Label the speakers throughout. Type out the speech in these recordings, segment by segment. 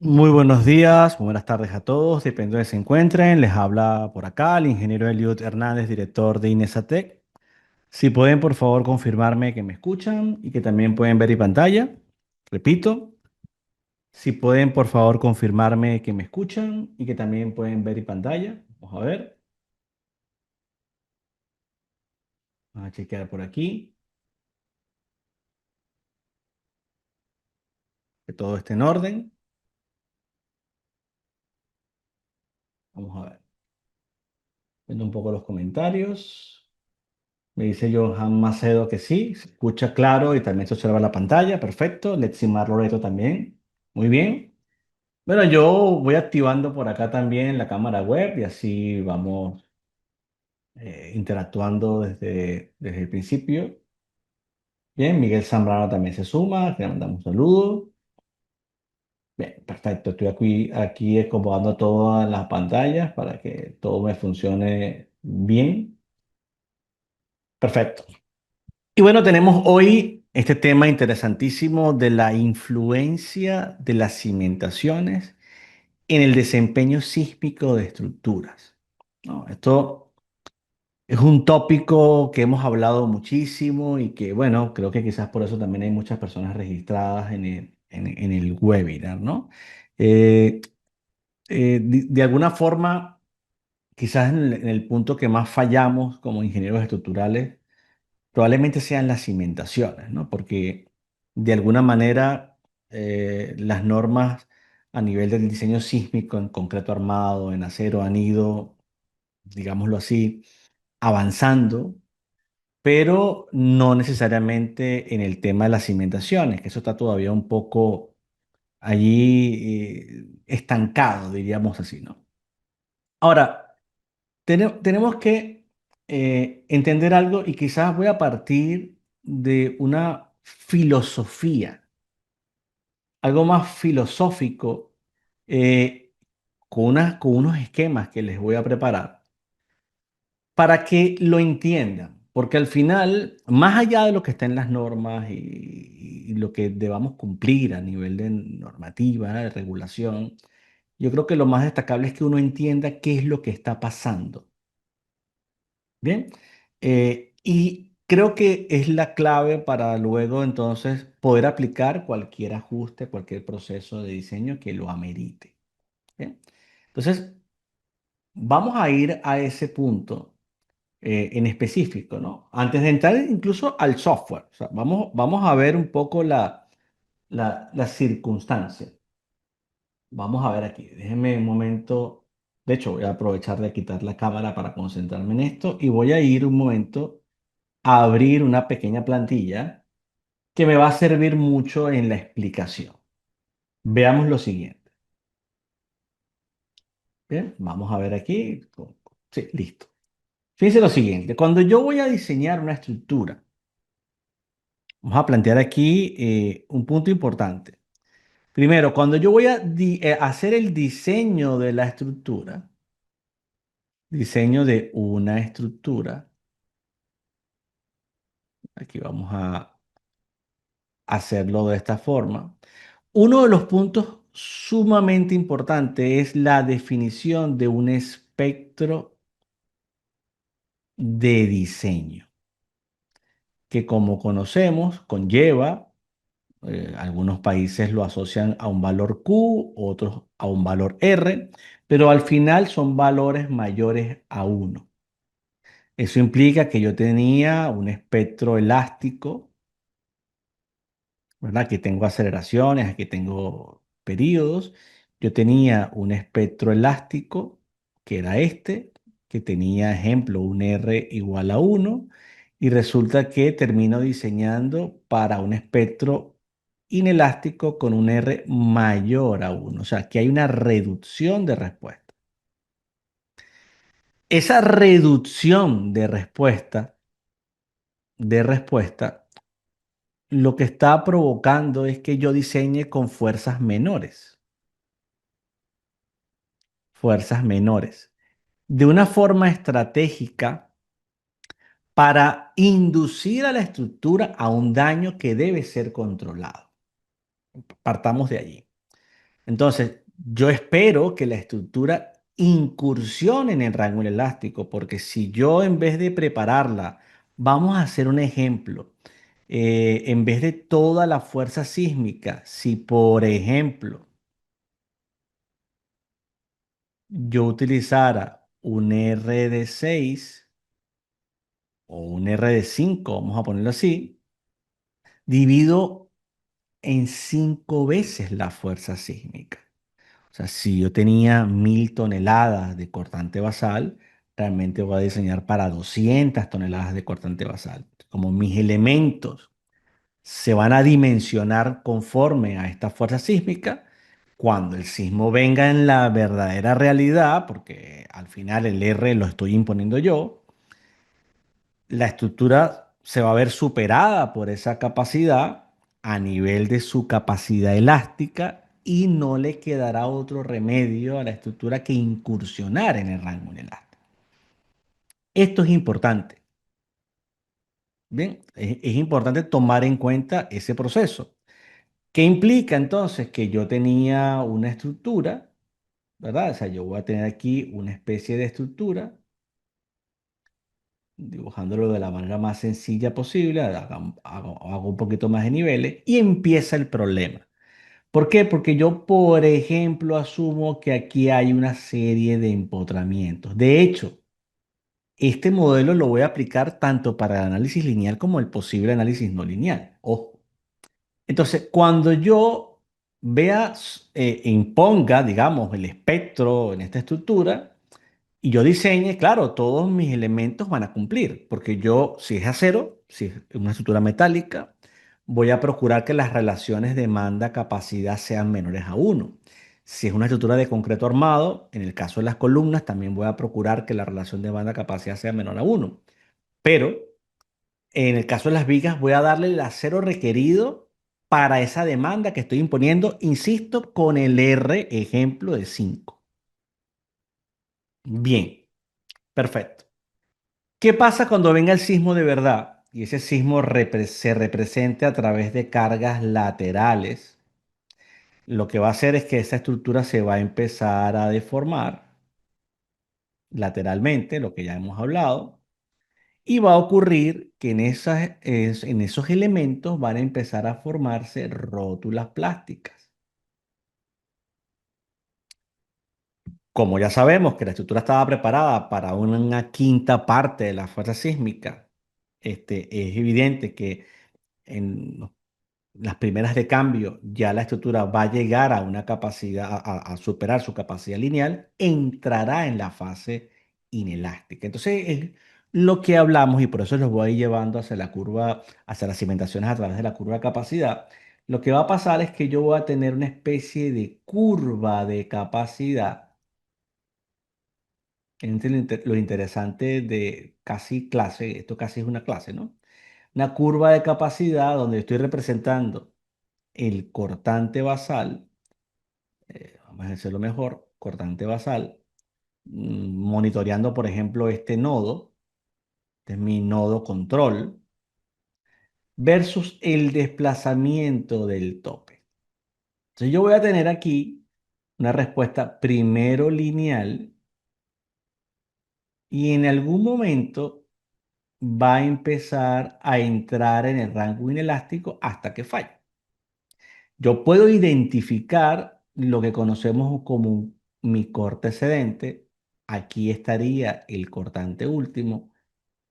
Speaker 1: Muy buenos días, muy buenas tardes a todos, depende de donde se encuentren. Les habla por acá el ingeniero Eliud Hernández, director de Inesatec. Si pueden, por favor, confirmarme que me escuchan y que también pueden ver mi pantalla. Repito, si pueden, por favor, confirmarme que me escuchan y que también pueden ver mi pantalla. Vamos a ver, vamos a chequear por aquí, que todo esté en orden. Vamos a ver, viendo un poco los comentarios. Me dice Johan Macedo que sí, se escucha claro y también se observa la pantalla. Perfecto. Leximar Loreto también. Muy bien. Bueno, yo voy activando por acá también la cámara web y así vamos interactuando desde el principio. Bien, Miguel Zambrano también se suma, que le mandamos un saludo. Bien, perfecto. Estoy aquí acomodando todas las pantallas para que todo me funcione bien. Perfecto. Y bueno, tenemos hoy este tema interesantísimo de la influencia de las cimentaciones en el desempeño sísmico de estructuras, ¿no? Esto es un tópico que hemos hablado muchísimo y que, bueno, creo que quizás por eso también hay muchas personas registradas en el webinar, ¿no? Eh, de alguna forma, quizás en el punto que más fallamos como ingenieros estructurales probablemente sean las cimentaciones, ¿no? Porque de alguna manera las normas a nivel del diseño sísmico en concreto armado, en acero, han ido, digámoslo así, avanzando, pero no necesariamente en el tema de las cimentaciones, que eso está todavía un poco allí estancado, diríamos así, ¿no? Ahora, tenemos que entender algo y quizás voy a partir de una filosofía, algo más filosófico, eh, con unos esquemas que les voy a preparar para que lo entiendan. Porque al final, más allá de lo que está en las normas y lo que debamos cumplir a nivel de normativa, de regulación, yo creo que lo más destacable es que uno entienda qué es lo que está pasando. Bien, y creo que es la clave para luego entonces poder aplicar cualquier ajuste, cualquier proceso de diseño que lo amerite. Bien, entonces vamos a ir a ese punto en específico, ¿no? Antes de entrar incluso al software, o sea, vamos a ver un poco la circunstancia. Vamos a ver aquí, déjenme un momento. De hecho, voy a aprovechar de quitar la cámara para concentrarme en esto y voy a ir un momento a abrir una pequeña plantilla que me va a servir mucho en la explicación. Veamos lo siguiente. Bien, vamos a ver aquí. Sí, listo. Fíjense lo siguiente. Cuando yo voy a diseñar una estructura, vamos a plantear aquí un punto importante. Primero, cuando yo voy a hacer el diseño de la estructura, diseño de una estructura, aquí vamos a hacerlo de esta forma. Uno de los puntos sumamente importantes es la definición de un espectro de diseño, que como conocemos conlleva, algunos países lo asocian a un valor Q, otros a un valor R, pero al final son valores mayores a uno. Eso implica que yo tenía un espectro elástico, ¿verdad? Aquí tengo aceleraciones, aquí tengo periodos. Yo tenía un espectro elástico, que era este, que tenía, ejemplo, un R igual a 1, y resulta que termino diseñando para un espectro inelástico con un R mayor a 1. O sea, que hay una reducción de respuesta. Esa reducción de respuesta lo que está provocando es que yo diseñe con fuerzas menores, de una forma estratégica para inducir a la estructura a un daño que debe ser controlado. Partamos de allí. Entonces, yo espero que la estructura incursione en el rango elástico, porque si yo en vez de prepararla, vamos a hacer un ejemplo, en vez de toda la fuerza sísmica, si por ejemplo yo utilizara un R de 6 o un R de 5, vamos a ponerlo así, divido en 5 veces la fuerza sísmica. O sea, si yo tenía 1000 toneladas de cortante basal, realmente voy a diseñar para 200 toneladas de cortante basal. Como mis elementos se van a dimensionar conforme a esta fuerza sísmica, cuando el sismo venga en la verdadera realidad, porque al final el R lo estoy imponiendo yo, la estructura se va a ver superada por esa capacidad a nivel de su capacidad elástica y no le quedará otro remedio a la estructura que incursionar en el rango inelástico. Esto es importante, ¿bien? Es importante tomar en cuenta ese proceso. ¿Qué implica entonces? Que yo tenía una estructura, ¿verdad? O sea, yo voy a tener aquí una especie de estructura dibujándolo de la manera más sencilla posible, hago un poquito más de niveles y empieza el problema. ¿Por qué? Porque yo, por ejemplo, asumo que aquí hay una serie de empotramientos. De hecho, este modelo lo voy a aplicar tanto para el análisis lineal como el posible análisis no lineal. Ojo. Entonces, cuando yo vea, imponga, digamos, el espectro en esta estructura, y yo diseñe, claro, todos mis elementos van a cumplir, porque yo, si es acero, si es una estructura metálica, voy a procurar que las relaciones demanda-capacidad sean menores a uno. Si es una estructura de concreto armado, en el caso de las columnas, también voy a procurar que la relación demanda-capacidad sea menor a uno. Pero en el caso de las vigas, voy a darle el acero requerido para esa demanda que estoy imponiendo, insisto, con el R ejemplo de 5. Bien, perfecto. ¿Qué pasa cuando venga el sismo de verdad? Y ese sismo se represente a través de cargas laterales. Lo que va a hacer es que esa estructura se va a empezar a deformar lateralmente, lo que ya hemos hablado, y va a ocurrir que en esos elementos van a empezar a formarse rótulas plásticas. Como ya sabemos que la estructura estaba preparada para una quinta parte de la fuerza sísmica, es evidente que en las primeras de cambio, ya la estructura va a llegar a una capacidad, a superar su capacidad lineal, entrará en la fase inelástica. Entonces, es lo que hablamos, y por eso los voy a ir llevando hacia la curva, hacia las cimentaciones a través de la curva de capacidad. Lo que va a pasar es que yo voy a tener una especie de curva de capacidad. Lo interesante de casi clase, esto casi es una clase, ¿no? Una curva de capacidad donde estoy representando el cortante basal, vamos a hacerlo mejor, cortante basal, monitoreando, por ejemplo, este nodo, este es mi nodo control, versus el desplazamiento del tope. Entonces yo voy a tener aquí una respuesta primero lineal y en algún momento va a empezar a entrar en el rango inelástico hasta que falle. Yo puedo identificar lo que conocemos como mi corte cedente. Aquí estaría el cortante último.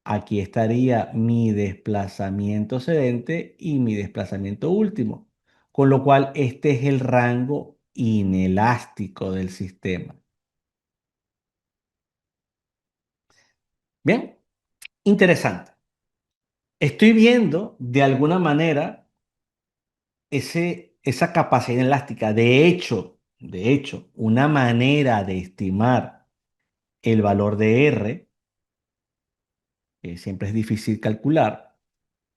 Speaker 1: Aquí estaría mi desplazamiento cedente y mi desplazamiento último. Con lo cual, este es el rango inelástico del sistema. Bien, interesante. Estoy viendo de alguna manera esa capacidad elástica. De hecho, una manera de estimar el valor de R, que siempre es difícil calcular,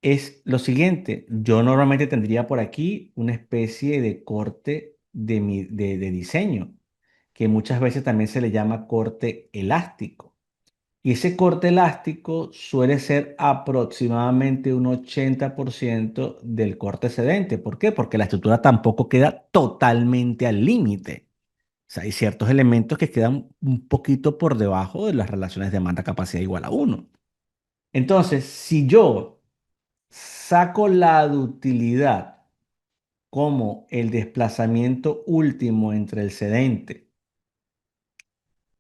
Speaker 1: es lo siguiente. Yo normalmente tendría por aquí una especie de corte de diseño, que muchas veces también se le llama corte elástico. Y ese corte elástico suele ser aproximadamente un 80% del corte excedente. ¿Por qué? Porque la estructura tampoco queda totalmente al límite. O sea, hay ciertos elementos que quedan un poquito por debajo de las relaciones demanda-capacidad igual a uno. Entonces, si yo saco la ductilidad como el desplazamiento último entre el sedente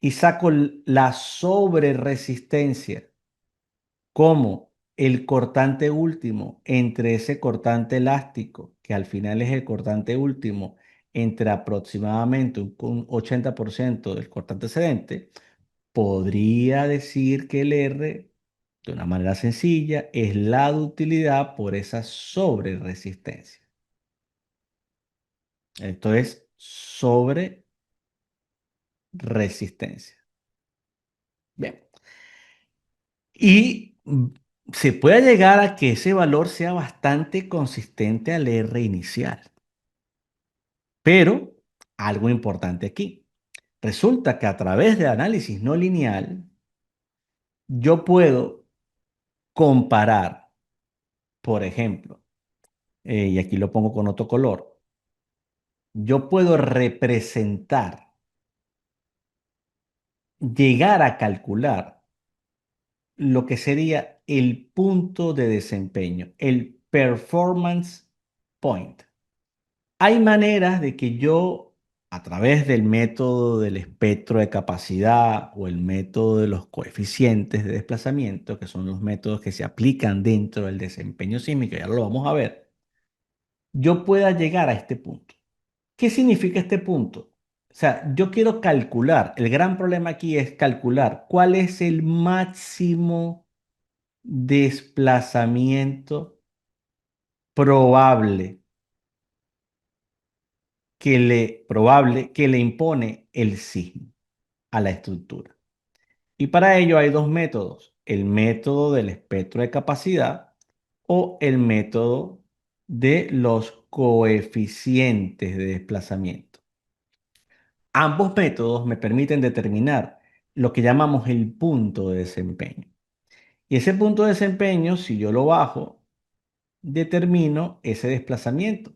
Speaker 1: y saco la sobreresistencia como el cortante último entre ese cortante elástico, que al final es el cortante último, entre aproximadamente un 80% del cortante sedente, podría decir que el R, de una manera sencilla, es la ductilidad por esa sobreresistencia. Esto es sobre resistencia. Bien. Y se puede llegar a que ese valor sea bastante consistente al R inicial. Pero algo importante aquí. Resulta que a través de análisis no lineal, yo puedo comparar, por ejemplo, y aquí lo pongo con otro color, yo puedo representar, llegar a calcular lo que sería el punto de desempeño, el performance point. Hay maneras de que yo, a través del método del espectro de capacidad o el método de los coeficientes de desplazamiento, que son los métodos que se aplican dentro del desempeño sísmico, ya lo vamos a ver, yo pueda llegar a este punto. ¿Qué significa este punto? O sea, yo quiero calcular, el gran problema aquí es calcular cuál es el máximo desplazamiento probable que le impone el sismo a la estructura. Y para ello hay dos métodos, el método del espectro de capacidad o el método de los coeficientes de desplazamiento. Ambos métodos me permiten determinar lo que llamamos el punto de desempeño. Y ese punto de desempeño, si yo lo bajo, determino ese desplazamiento.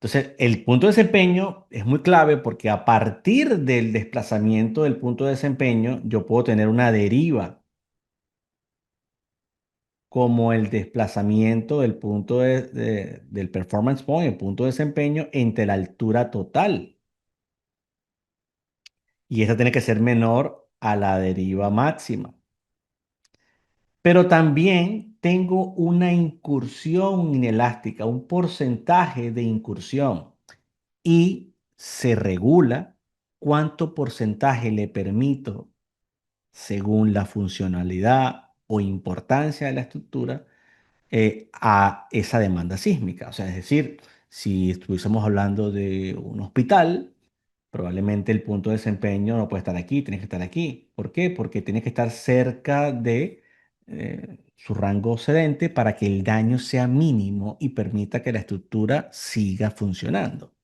Speaker 1: Entonces, el punto de desempeño es muy clave porque a partir del desplazamiento del punto de desempeño, yo puedo tener una deriva como el desplazamiento del punto del performance point, el punto de desempeño, entre la altura total. Y esa tiene que ser menor a la deriva máxima. Pero también tengo una incursión inelástica, un porcentaje de incursión. Y se regula cuánto porcentaje le permito, según la funcionalidad o importancia de la estructura, a esa demanda sísmica. O sea, es decir, si estuviésemos hablando de un hospital, probablemente el punto de desempeño no puede estar aquí, tiene que estar aquí. ¿Por qué? Porque tiene que estar cerca de su rango sedente para que el daño sea mínimo y permita que la estructura siga funcionando.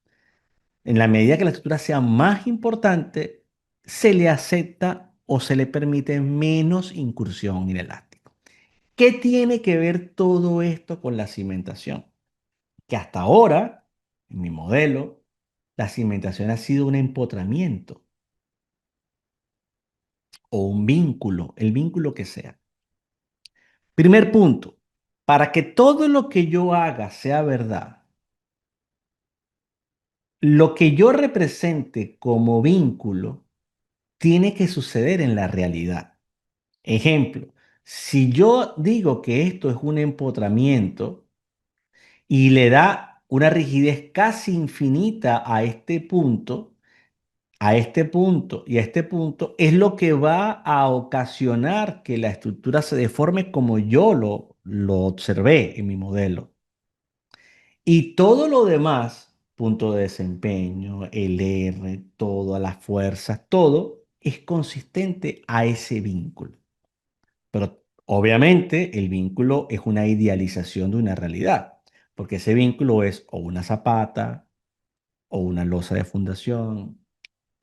Speaker 1: En la medida que la estructura sea más importante, se le acepta o se le permite menos incursión inelástico. ¿Qué tiene que ver todo esto con la cimentación? Que hasta ahora, en mi modelo, la cimentación ha sido un empotramiento o un vínculo, el vínculo que sea. Primer punto, para que todo lo que yo haga sea verdad, lo que yo represente como vínculo tiene que suceder en la realidad. Ejemplo, si yo digo que esto es un empotramiento y le da una rigidez casi infinita a este punto y a este punto, es lo que va a ocasionar que la estructura se deforme como yo lo observé en mi modelo. Y todo lo demás, punto de desempeño, el R, todas las fuerzas, todo es consistente a ese vínculo. Pero obviamente el vínculo es una idealización de una realidad, porque ese vínculo es o una zapata, o una losa de fundación,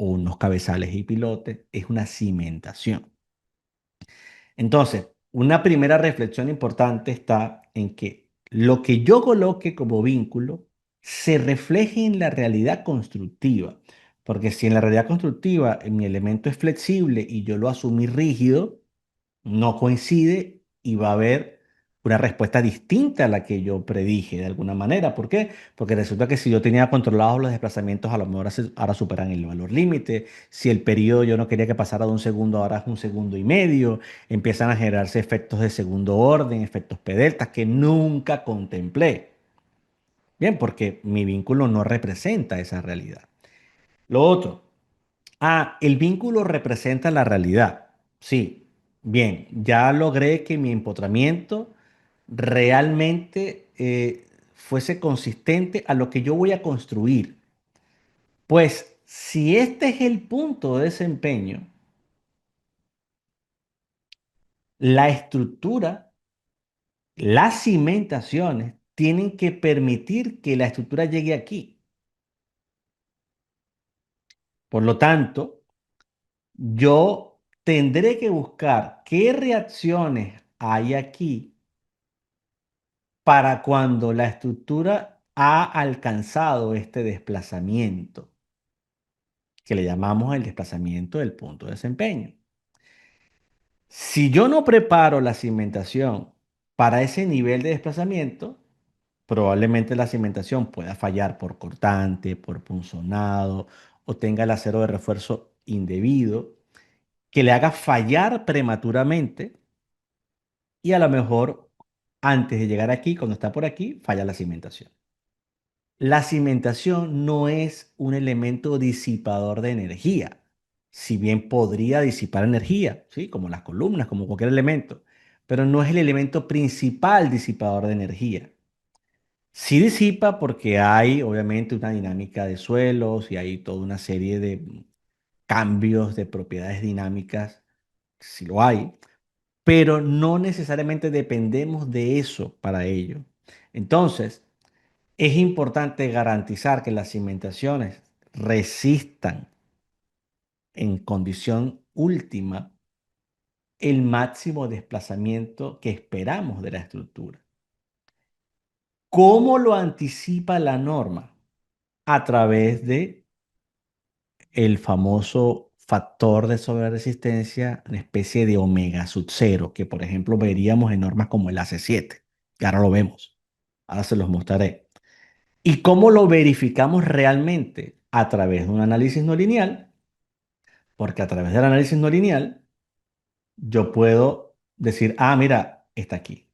Speaker 1: o unos cabezales y pilotes, es una cimentación. Entonces, una primera reflexión importante está en que lo que yo coloque como vínculo se refleje en la realidad constructiva. Porque si en la realidad constructiva mi elemento es flexible y yo lo asumí rígido, no coincide y va a haber una respuesta distinta a la que yo predije de alguna manera. ¿Por qué? Porque resulta que si yo tenía controlados los desplazamientos, a lo mejor ahora superan el valor límite. Si el periodo yo no quería que pasara de un segundo, ahora es un segundo y medio. Empiezan a generarse efectos de segundo orden, efectos P deltas que nunca contemplé. Bien, porque mi vínculo no representa esa realidad. Lo otro. El vínculo representa la realidad. Sí, bien, ya logré que mi empotramiento realmente fuese consistente a lo que yo voy a construir. Pues si este es el punto de desempeño, la estructura, las cimentaciones tienen que permitir que la estructura llegue aquí. Por lo tanto, yo tendré que buscar qué reacciones hay aquí para cuando la estructura ha alcanzado este desplazamiento, que le llamamos el desplazamiento del punto de desempeño. Si yo no preparo la cimentación para ese nivel de desplazamiento, probablemente la cimentación pueda fallar por cortante, por punzonado o tenga el acero de refuerzo indebido, que le haga fallar prematuramente y a lo mejor antes de llegar aquí, cuando está por aquí, falla la cimentación. La cimentación no es un elemento disipador de energía, si bien podría disipar energía, ¿sí? Como las columnas, como cualquier elemento, pero no es el elemento principal disipador de energía. Sí disipa porque hay obviamente una dinámica de suelos y hay toda una serie de cambios de propiedades dinámicas, si lo hay, pero no necesariamente dependemos de eso para ello. Entonces, es importante garantizar que las cimentaciones resistan en condición última el máximo desplazamiento que esperamos de la estructura. ¿Cómo lo anticipa la norma? A través de el famoso factor de sobreresistencia, una especie de omega sub cero, que por ejemplo veríamos en normas como el AC7, que ahora lo vemos. Ahora se los mostraré. ¿Y cómo lo verificamos realmente? A través de un análisis no lineal, porque a través del análisis no lineal yo puedo decir, mira, está aquí.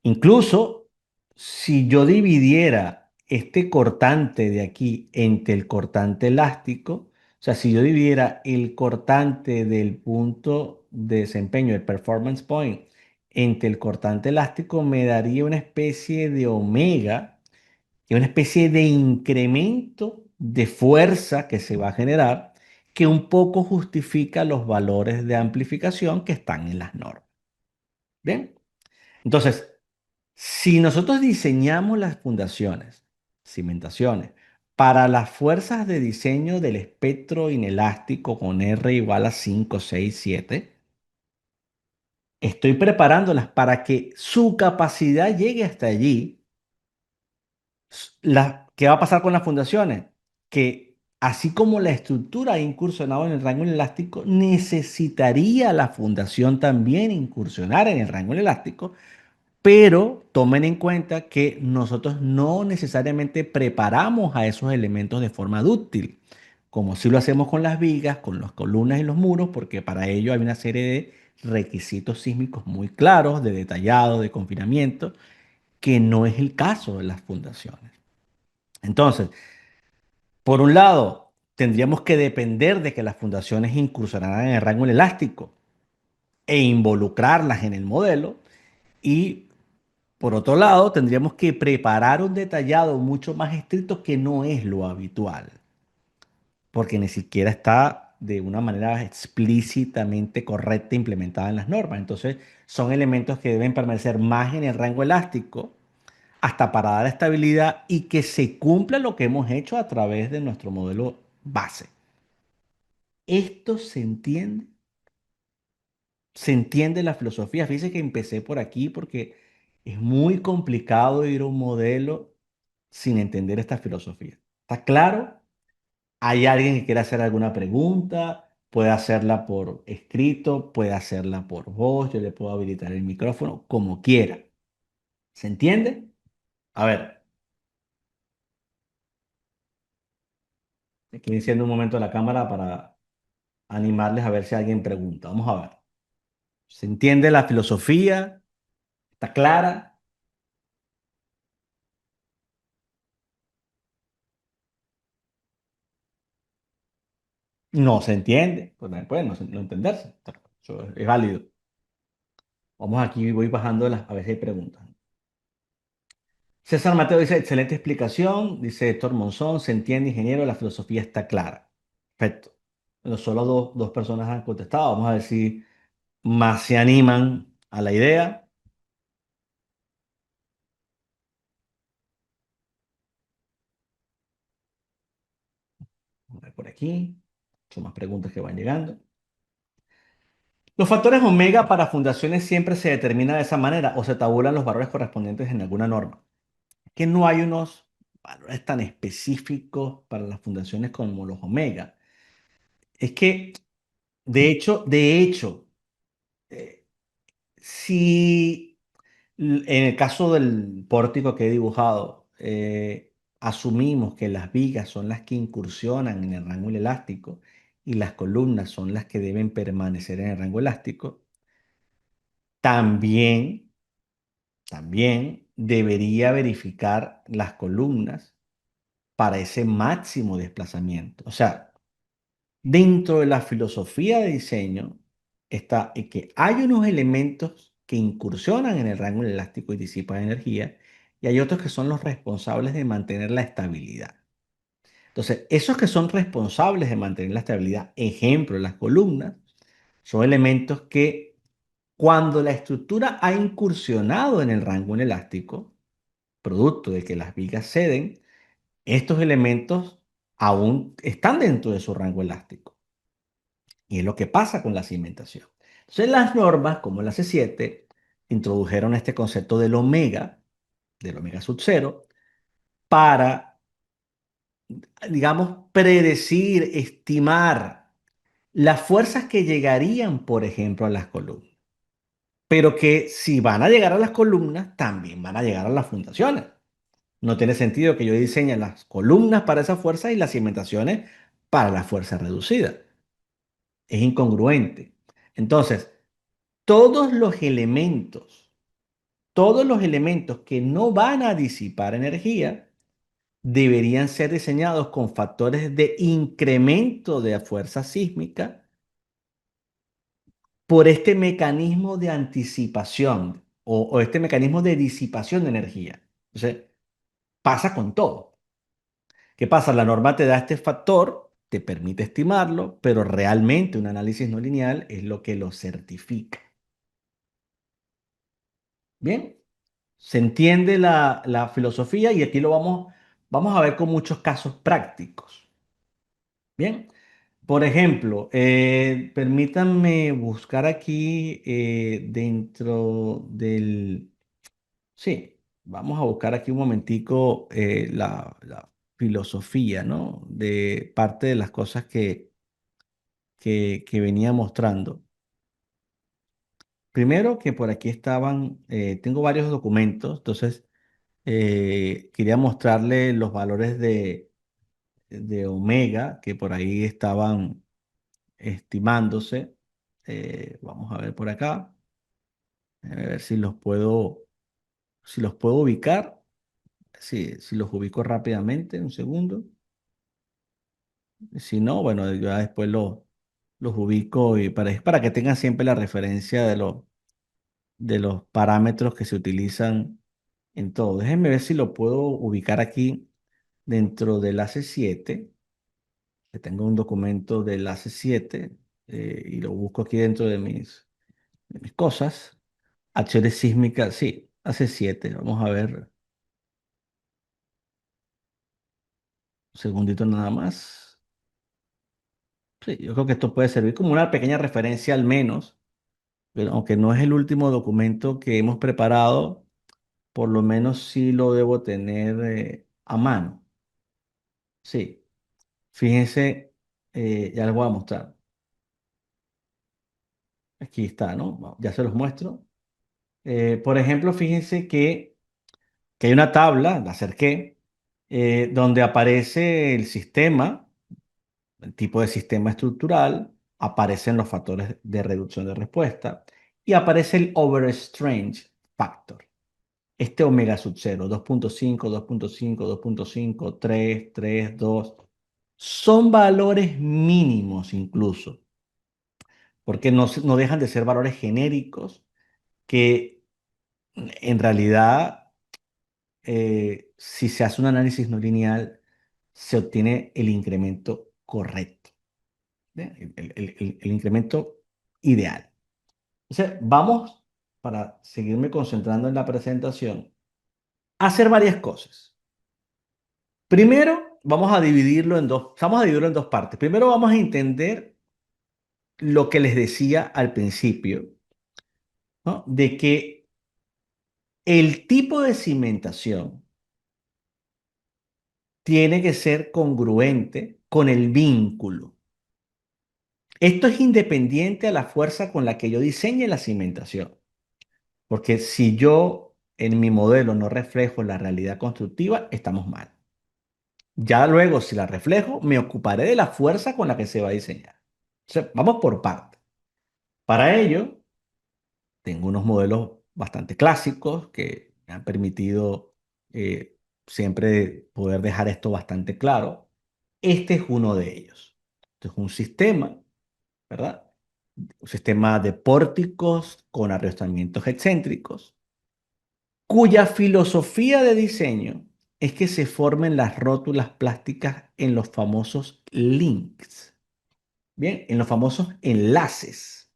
Speaker 1: Incluso si yo dividiera este cortante de aquí entre el cortante elástico, o sea, si yo dividiera el cortante del punto de desempeño, el performance point, entre el cortante elástico, me daría una especie de omega, y una especie de incremento de fuerza que se va a generar, que un poco justifica los valores de amplificación que están en las normas. Bien, entonces, si nosotros diseñamos las fundaciones, cimentaciones, para las fuerzas de diseño del espectro inelástico con R igual a 5, 6, 7, estoy preparándolas para que su capacidad llegue hasta allí. ¿Qué va a pasar con las fundaciones? Que así como la estructura ha incursionado en el rango elástico, necesitaría la fundación también incursionar en el rango elástico, pero tomen en cuenta que nosotros no necesariamente preparamos a esos elementos de forma dúctil, como si lo hacemos con las vigas, con las columnas y los muros, porque para ello hay una serie de requisitos sísmicos muy claros, de detallado, de confinamiento, que no es el caso de las fundaciones. Entonces, por un lado, tendríamos que depender de que las fundaciones incursionaran en el rango elástico e involucrarlas en el modelo. Y por otro lado, tendríamos que preparar un detallado mucho más estricto que no es lo habitual, porque ni siquiera está de una manera explícitamente correcta implementada en las normas. Entonces, son elementos que deben permanecer más en el rango elástico hasta para dar estabilidad y que se cumpla lo que hemos hecho a través de nuestro modelo base. ¿Esto se entiende? ¿Se entiende la filosofía? Fíjese que empecé por aquí porque es muy complicado ir a un modelo sin entender esta filosofía. ¿Está claro? ¿Hay alguien que quiera hacer alguna pregunta? Puede hacerla por escrito, puede hacerla por voz, yo le puedo habilitar el micrófono, como quiera. ¿Se entiende? A ver, estoy diciendo un momento la cámara para animarles a ver si alguien pregunta. Vamos a ver. ¿Se entiende la filosofía? ¿Está clara? No se entiende. Pues no entenderse. Eso es válido. Vamos aquí, voy bajando a ver si hay preguntas. César Mateo dice, excelente explicación. Dice Héctor Monzón, se entiende, ingeniero, la filosofía está clara. Perfecto. Bueno, solo dos personas han contestado. Vamos a ver si más se animan a la idea. Vamos a ver por aquí. Son más preguntas que van llegando. Los factores omega para fundaciones siempre se determinan de esa manera o se tabulan los valores correspondientes en alguna norma. Que no hay unos valores tan específicos para las fundaciones como los omega. Es que, de hecho, eh, si en el caso del pórtico que he dibujado, asumimos que las vigas son las que incursionan en el rango elástico y las columnas son las que deben permanecer en el rango elástico, también, también debería verificar las columnas para ese máximo desplazamiento. O sea, dentro de la filosofía de diseño está en que hay unos elementos que incursionan en el rango elástico y disipan energía, y hay otros que son los responsables de mantener la estabilidad. Entonces, esos que son responsables de mantener la estabilidad, ejemplo, las columnas, son elementos que cuando la estructura ha incursionado en el rango elástico, producto de que las vigas ceden, estos elementos aún están dentro de su rango elástico. Y es lo que pasa con la cimentación. Entonces, las normas, como la C7, introdujeron este concepto del omega sub cero, para, digamos, predecir, estimar las fuerzas que llegarían, por ejemplo, a las columnas. Pero que si van a llegar a las columnas, también van a llegar a las fundaciones. No tiene sentido que yo diseñe las columnas para esa fuerza y las cimentaciones para la fuerza reducida. Es incongruente. Entonces, todos los elementos, todos los elementos que no van a disipar energía deberían ser diseñados con factores de incremento de fuerza sísmica por este mecanismo de anticipación o este mecanismo de disipación de energía. Entonces, pasa con todo. ¿Qué pasa? La norma te da este factor, te permite estimarlo, pero realmente un análisis no lineal es lo que lo certifica. Bien, se entiende la filosofía y aquí vamos a ver con muchos casos prácticos. Bien, por ejemplo, permítanme buscar aquí dentro del... Sí, vamos a buscar aquí un momentico la filosofía, ¿no? De parte de las cosas que venía mostrando. Primero que por aquí estaban, tengo varios documentos, entonces quería mostrarle los valores de omega que por ahí estaban estimándose. Vamos a ver por acá, a ver si los puedo ubicar. Si los ubico rápidamente, un segundo. Si no, bueno, ya después los ubico y es para que tengan siempre la referencia de los parámetros que se utilizan en todo. Déjenme ver si lo puedo ubicar aquí dentro del AC7, que tengo un documento del AC7 y lo busco aquí dentro de mis cosas. HR sísmica, sí, AC7. Vamos a ver un segundito nada más. Sí, yo creo que esto puede servir como una pequeña referencia al menos pero aunque no es el último documento que hemos preparado, por lo menos sí lo debo tener a mano. Sí, fíjense, ya les voy a mostrar. Aquí está, ¿no? Ya se los muestro. Por ejemplo, fíjense que hay una tabla, la acerqué, donde aparece el sistema, el tipo de sistema estructural, aparecen los factores de reducción de respuesta y aparece el overstrange factor. Este omega sub 0, 2.5, 2.5, 2.5, 3, 3, 2, son valores mínimos incluso, porque no dejan de ser valores genéricos que en realidad, si se hace un análisis no lineal, se obtiene el incremento correcto, ¿bien? El incremento ideal. Entonces, vamos, para seguirme concentrando en la presentación, a hacer varias cosas. Primero, vamos a dividirlo en dos partes. Primero, vamos a entender lo que les decía al principio, ¿no? De que el tipo de cimentación tiene que ser congruente con el vínculo. Esto es independiente a la fuerza con la que yo diseñe la cimentación, porque si yo en mi modelo no reflejo la realidad constructiva, estamos mal. Ya luego, si la reflejo, me ocuparé de la fuerza con la que se va a diseñar. Entonces, vamos por partes. Para ello, tengo unos modelos bastante clásicos que me han permitido siempre poder dejar esto bastante claro. Este es uno de ellos. Este es un sistema, ¿verdad? Un sistema de pórticos con arrestamientos excéntricos, cuya filosofía de diseño es que se formen las rótulas plásticas en los famosos links, bien, en los famosos enlaces,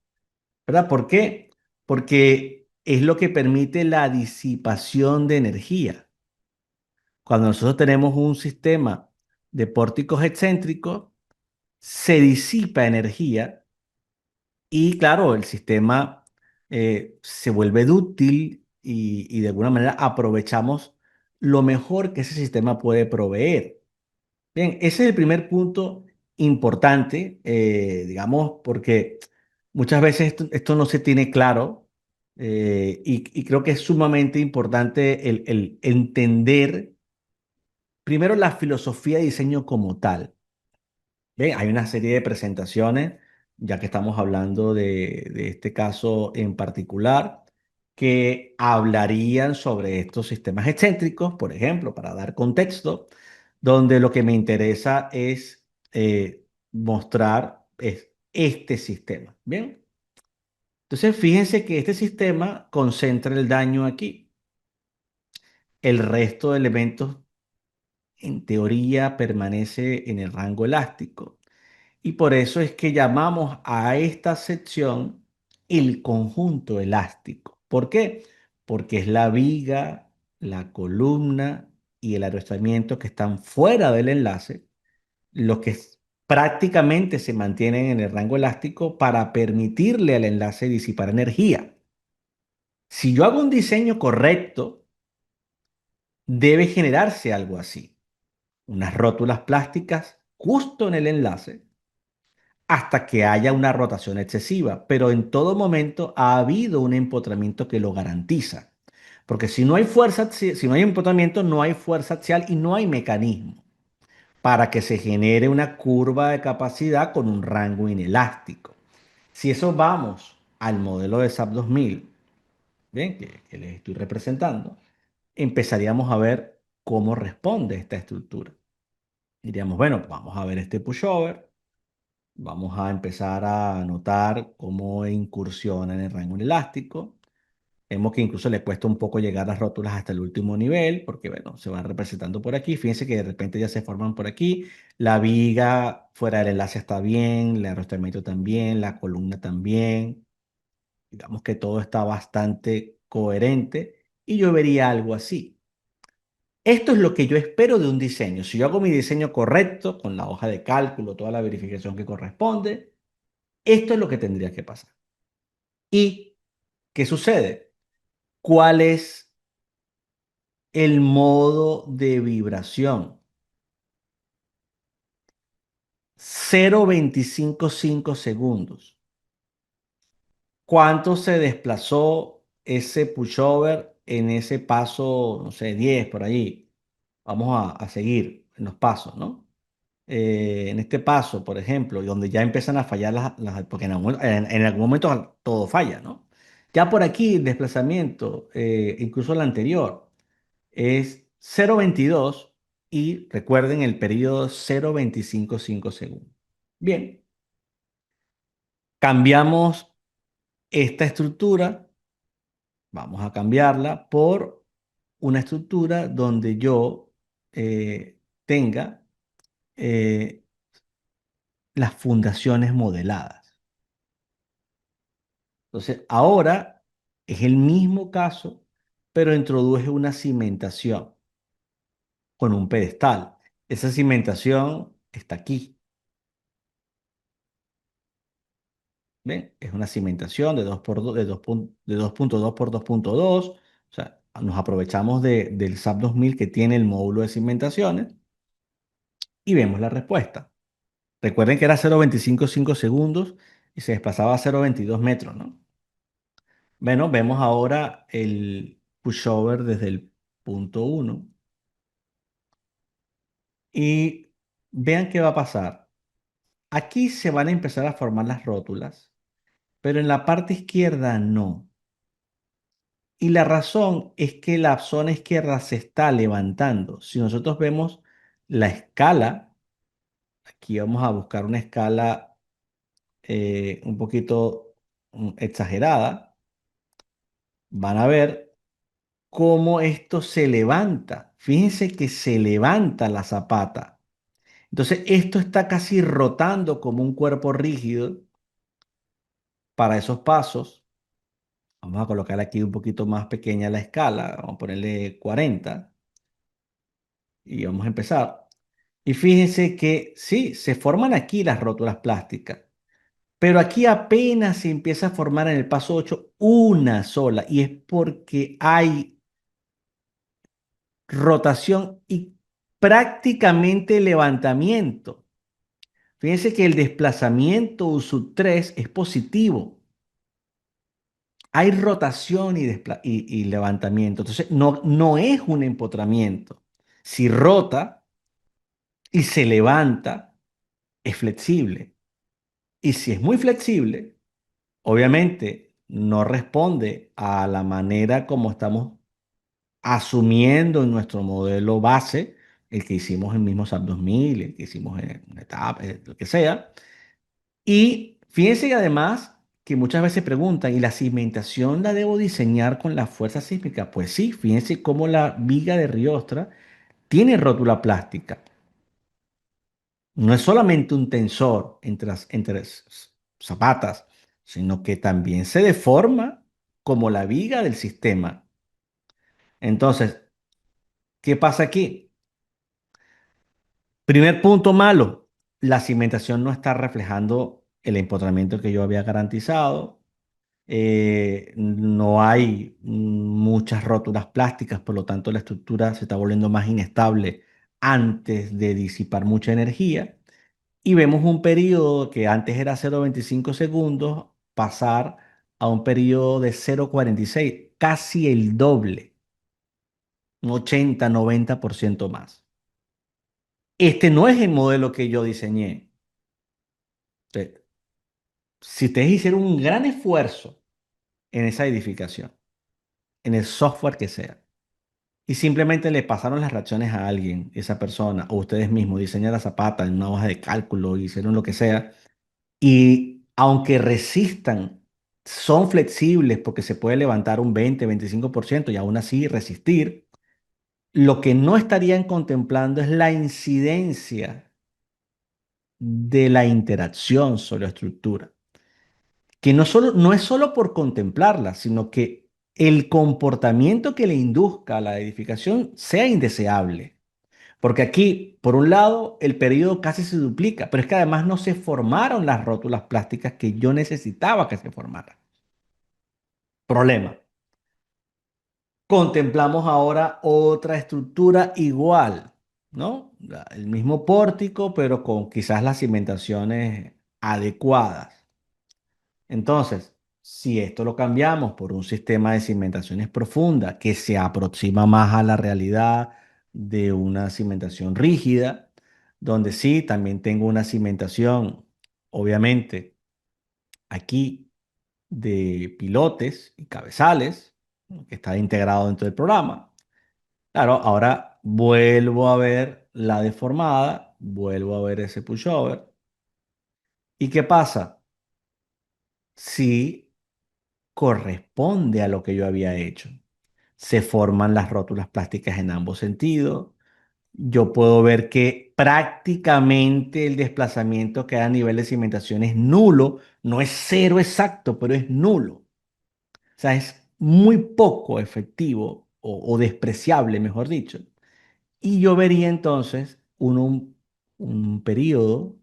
Speaker 1: ¿verdad? ¿Por qué? Porque es lo que permite la disipación de energía. Cuando nosotros tenemos un sistema de pórticos excéntricos, se disipa energía y claro, el sistema se vuelve dúctil y de alguna manera aprovechamos lo mejor que ese sistema puede proveer. Bien, ese es el primer punto importante, digamos, porque muchas veces esto no se tiene claro y creo que es sumamente importante el entender primero la filosofía de diseño como tal. Bien, hay una serie de presentaciones, ya que estamos hablando de este caso en particular, que hablarían sobre estos sistemas excéntricos, por ejemplo, para dar contexto, donde lo que me interesa es mostrar este sistema. Bien, entonces fíjense que este sistema concentra el daño aquí. El resto de elementos, en teoría, permanece en el rango elástico. Y por eso es que llamamos a esta sección el conjunto elástico. ¿Por qué? Porque es la viga, la columna y el arrastramiento que están fuera del enlace, los que prácticamente se mantienen en el rango elástico para permitirle al enlace disipar energía. Si yo hago un diseño correcto, debe generarse algo así. Unas rótulas plásticas justo en el enlace hasta que haya una rotación excesiva, pero en todo momento ha habido un empotramiento que lo garantiza. Porque si no hay fuerza, si no hay empotramiento, no hay fuerza axial y no hay mecanismo para que se genere una curva de capacidad con un rango inelástico. Si eso vamos al modelo de SAP 2000, bien, que les estoy representando, empezaríamos a ver cómo responde esta estructura. Diríamos, bueno, vamos a ver este pushover. Vamos a empezar a notar cómo incursiona en el rango elástico. Vemos que incluso le cuesta un poco llegar las rótulas hasta el último nivel, porque bueno, se van representando por aquí. Fíjense que de repente ya se forman por aquí. La viga fuera del enlace está bien, el arrastramiento también, la columna también. Digamos que todo está bastante coherente y yo vería algo así. Esto es lo que yo espero de un diseño. Si yo hago mi diseño correcto, con la hoja de cálculo, toda la verificación que corresponde, esto es lo que tendría que pasar. ¿Y qué sucede? ¿Cuál es el modo de vibración? 0,255 segundos. ¿Cuánto se desplazó ese pushover en ese paso, no sé, 10 por allí? Vamos a seguir en los pasos, ¿no? En este paso, por ejemplo, donde ya empiezan a fallar porque en algún momento todo falla, ¿no? Ya por aquí el desplazamiento, incluso el anterior, es 0,22 y recuerden el periodo 0,255 segundos. Bien, cambiamos esta estructura, vamos a cambiarla por una estructura donde yo tenga eh, las fundaciones modeladas. Entonces, ahora es el mismo caso, pero introduje una cimentación con un pedestal. Esa cimentación está aquí. ¿Ven? Es una cimentación de 2 por 2, de 2,2 por 2,2. O sea, nos aprovechamos del SAP 2000 que tiene el módulo de cimentaciones y vemos la respuesta. Recuerden que era 0,255 segundos y se desplazaba a 0,22 metros, ¿no? Bueno, vemos ahora el pushover desde el punto uno y vean qué va a pasar. Aquí se van a empezar a formar las rótulas, pero en la parte izquierda no. Y la razón es que la zona izquierda se está levantando. Si nosotros vemos la escala, aquí vamos a buscar una escala un poquito exagerada, van a ver cómo esto se levanta. Fíjense que se levanta la zapata. Entonces, esto está casi rotando como un cuerpo rígido para esos pasos. Vamos a colocar aquí un poquito más pequeña la escala. Vamos a ponerle 40 y vamos a empezar. Y fíjense que sí, se forman aquí las rótulas plásticas, pero aquí apenas se empieza a formar en el paso 8 una sola, y es porque hay rotación y prácticamente levantamiento. Fíjense que el desplazamiento U sub 3 es positivo. Hay rotación y levantamiento. Entonces, no es un empotramiento. Si rota y se levanta, es flexible. Y si es muy flexible, obviamente no responde a la manera como estamos asumiendo en nuestro modelo base, el que hicimos en mismo SAP 2000, el que hicimos en etapa, lo que sea. Y fíjense que además que muchas veces preguntan, ¿y la cimentación la debo diseñar con la fuerza sísmica? Pues sí, fíjense cómo la viga de Riostra tiene rótula plástica. No es solamente un tensor entre zapatas, sino que también se deforma como la viga del sistema. Entonces, ¿qué pasa aquí? Primer punto malo, la cimentación no está reflejando el empotramiento que yo había garantizado. No hay muchas rótulas plásticas, por lo tanto la estructura se está volviendo más inestable antes de disipar mucha energía. Y vemos un periodo que antes era 0,25 segundos pasar a un periodo de 0,46, casi el doble, un 80-90% más. Este no es el modelo que yo diseñé. Entonces, si ustedes hicieron un gran esfuerzo en esa edificación, en el software que sea, y simplemente le pasaron las reacciones a alguien, esa persona, o ustedes mismos diseñaron la zapata en una hoja de cálculo, hicieron lo que sea, y aunque resistan, son flexibles porque se puede levantar un 20-25% y aún así resistir, lo que no estarían contemplando es la incidencia de la interacción sobre la estructura, que no es solo por contemplarla, sino que el comportamiento que le induzca a la edificación sea indeseable. Porque aquí, por un lado, el periodo casi se duplica, pero es que además no se formaron las rótulas plásticas que yo necesitaba que se formaran. Problema. Contemplamos ahora otra estructura igual, ¿no? El mismo pórtico, pero con quizás las cimentaciones adecuadas. Entonces, si esto lo cambiamos por un sistema de cimentaciones profunda que se aproxima más a la realidad de una cimentación rígida, donde sí, también tengo una cimentación, obviamente, aquí de pilotes y cabezales, ¿no? Que está integrado dentro del programa. Claro, ahora vuelvo a ver la deformada, vuelvo a ver ese pushover. ¿Y qué pasa? Si corresponde a lo que yo había hecho. Se forman las rótulas plásticas en ambos sentidos. Yo puedo ver que prácticamente el desplazamiento que hay a nivel de cimentación es nulo. No es cero exacto, pero es nulo. O sea, es muy poco efectivo o despreciable, mejor dicho. Y yo vería entonces un periodo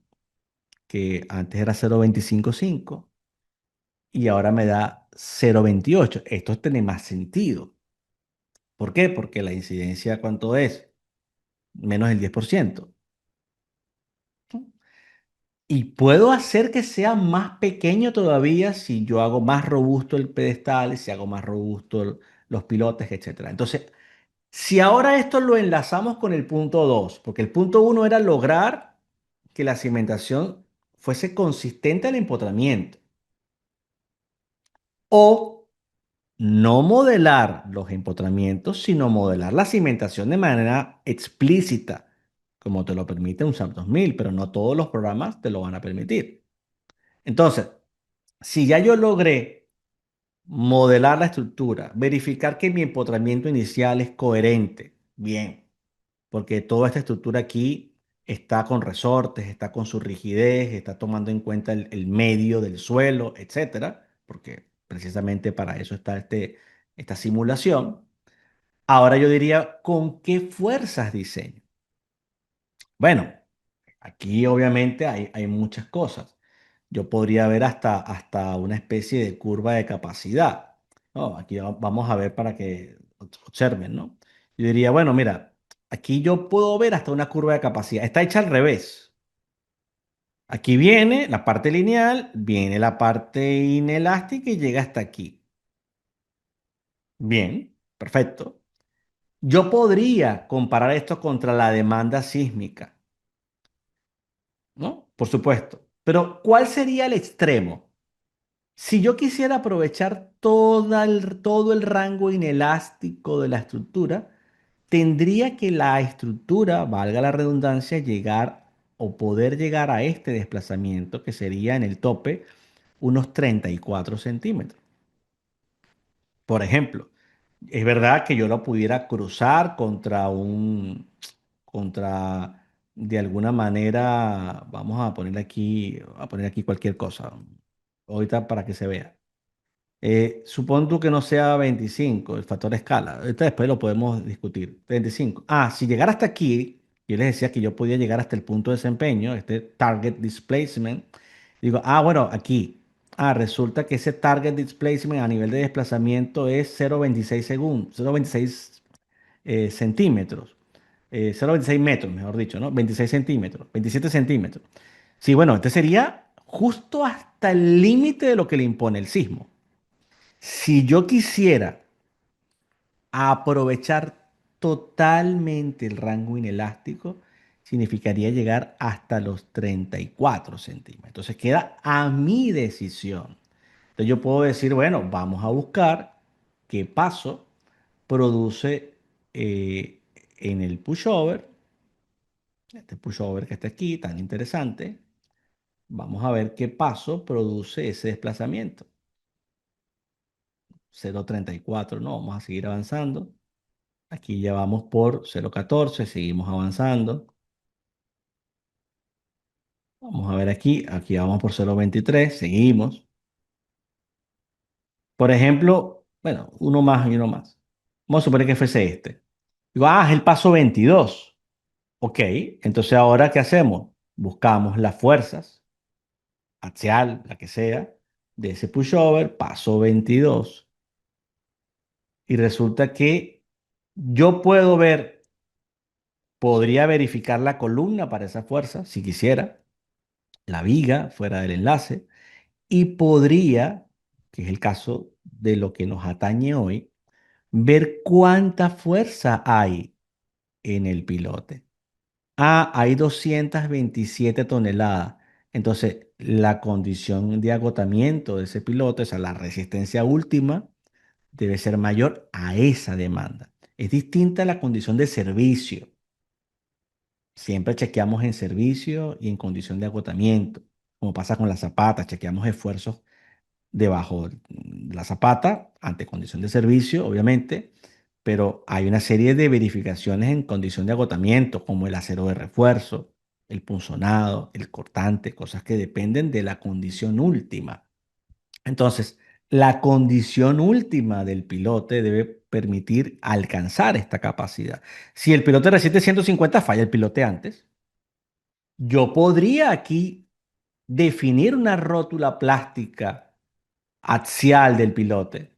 Speaker 1: que antes era 0,255 y ahora me da 0,28. Esto tiene más sentido. ¿Por qué? Porque la incidencia, ¿cuánto es? Menos del 10%. Y puedo hacer que sea más pequeño todavía si yo hago más robusto el pedestal, si hago más robusto los pilotes, etcétera. Entonces, si ahora esto lo enlazamos con el punto 2, porque el punto uno era lograr que la cimentación fuese consistente al empotramiento o no modelar los empotramientos, sino modelar la cimentación de manera explícita, como te lo permite un SAP 2000, pero no todos los programas te lo van a permitir. Entonces, si ya yo logré modelar la estructura, verificar que mi empotramiento inicial es coherente, bien, porque toda esta estructura aquí está con resortes, está con su rigidez, está tomando en cuenta el medio del suelo, etcétera, porque precisamente para eso está esta simulación. Ahora yo diría, ¿con qué fuerzas diseño? Bueno, aquí obviamente hay muchas cosas. Yo podría ver hasta una especie de curva de capacidad, ¿no? Aquí vamos a ver para que observen, ¿no? Yo diría, bueno, mira, aquí yo puedo ver hasta una curva de capacidad. Está hecha al revés. Aquí viene la parte lineal, viene la parte inelástica y llega hasta aquí. Bien, perfecto. Yo podría comparar esto contra la demanda sísmica, ¿no? Por supuesto. Pero ¿cuál sería el extremo? Si yo quisiera aprovechar todo el rango inelástico de la estructura, tendría que la estructura, valga la redundancia, llegar o poder llegar a este desplazamiento que sería en el tope unos 34 centímetros. Por ejemplo, es verdad que yo lo pudiera cruzar contra, de alguna manera, vamos a poner aquí cualquier cosa, ahorita para que se vea. Supón tú que no sea 25 el factor escala. Ahorita después lo podemos discutir. 25. Ah, si llegara hasta aquí, yo les decía que yo podía llegar hasta el punto de desempeño, este target displacement. Digo, bueno, aquí. Resulta que ese target displacement a nivel de desplazamiento es 0,26 segundos, 0,26 centímetros. 0,26 metros, mejor dicho, ¿no? 26 centímetros, 27 centímetros. Sí, bueno, este sería justo hasta el límite de lo que le impone el sismo. Si yo quisiera aprovechar totalmente el rango inelástico, significaría llegar hasta los 34 centímetros. Entonces queda a mi decisión. Entonces yo puedo decir, bueno, vamos a buscar qué paso produce en el pushover, este pushover que está aquí, tan interesante. Vamos a ver qué paso produce ese desplazamiento. 0,34, no, vamos a seguir avanzando. Aquí ya vamos por 0,14, seguimos avanzando. Vamos a ver aquí vamos por 0,23, seguimos. Por ejemplo, bueno, uno más y uno más. Vamos a suponer que fuese este. Digo, es el paso 22. Ok, entonces ahora ¿qué hacemos? Buscamos las fuerzas, axial, la que sea, de ese pushover, paso 22. Y resulta que yo podría verificar la columna para esa fuerza, si quisiera, la viga fuera del enlace, y podría, que es el caso de lo que nos atañe hoy, ver cuánta fuerza hay en el pilote. Ah, hay 227 toneladas. Entonces, la condición de agotamiento de ese pilote, o sea, la resistencia última, debe ser mayor a esa demanda. Es distinta a la condición de servicio. Siempre chequeamos en servicio y en condición de agotamiento. Como pasa con las zapatas, chequeamos esfuerzos debajo de la zapata, ante condición de servicio, obviamente, pero hay una serie de verificaciones en condición de agotamiento, como el acero de refuerzo, el punzonado, el cortante, cosas que dependen de la condición última. Entonces, la condición última del pilote debe permitir alcanzar esta capacidad. Si el pilote resiste 150, falla el pilote antes. Yo podría aquí definir una rótula plástica axial del pilote.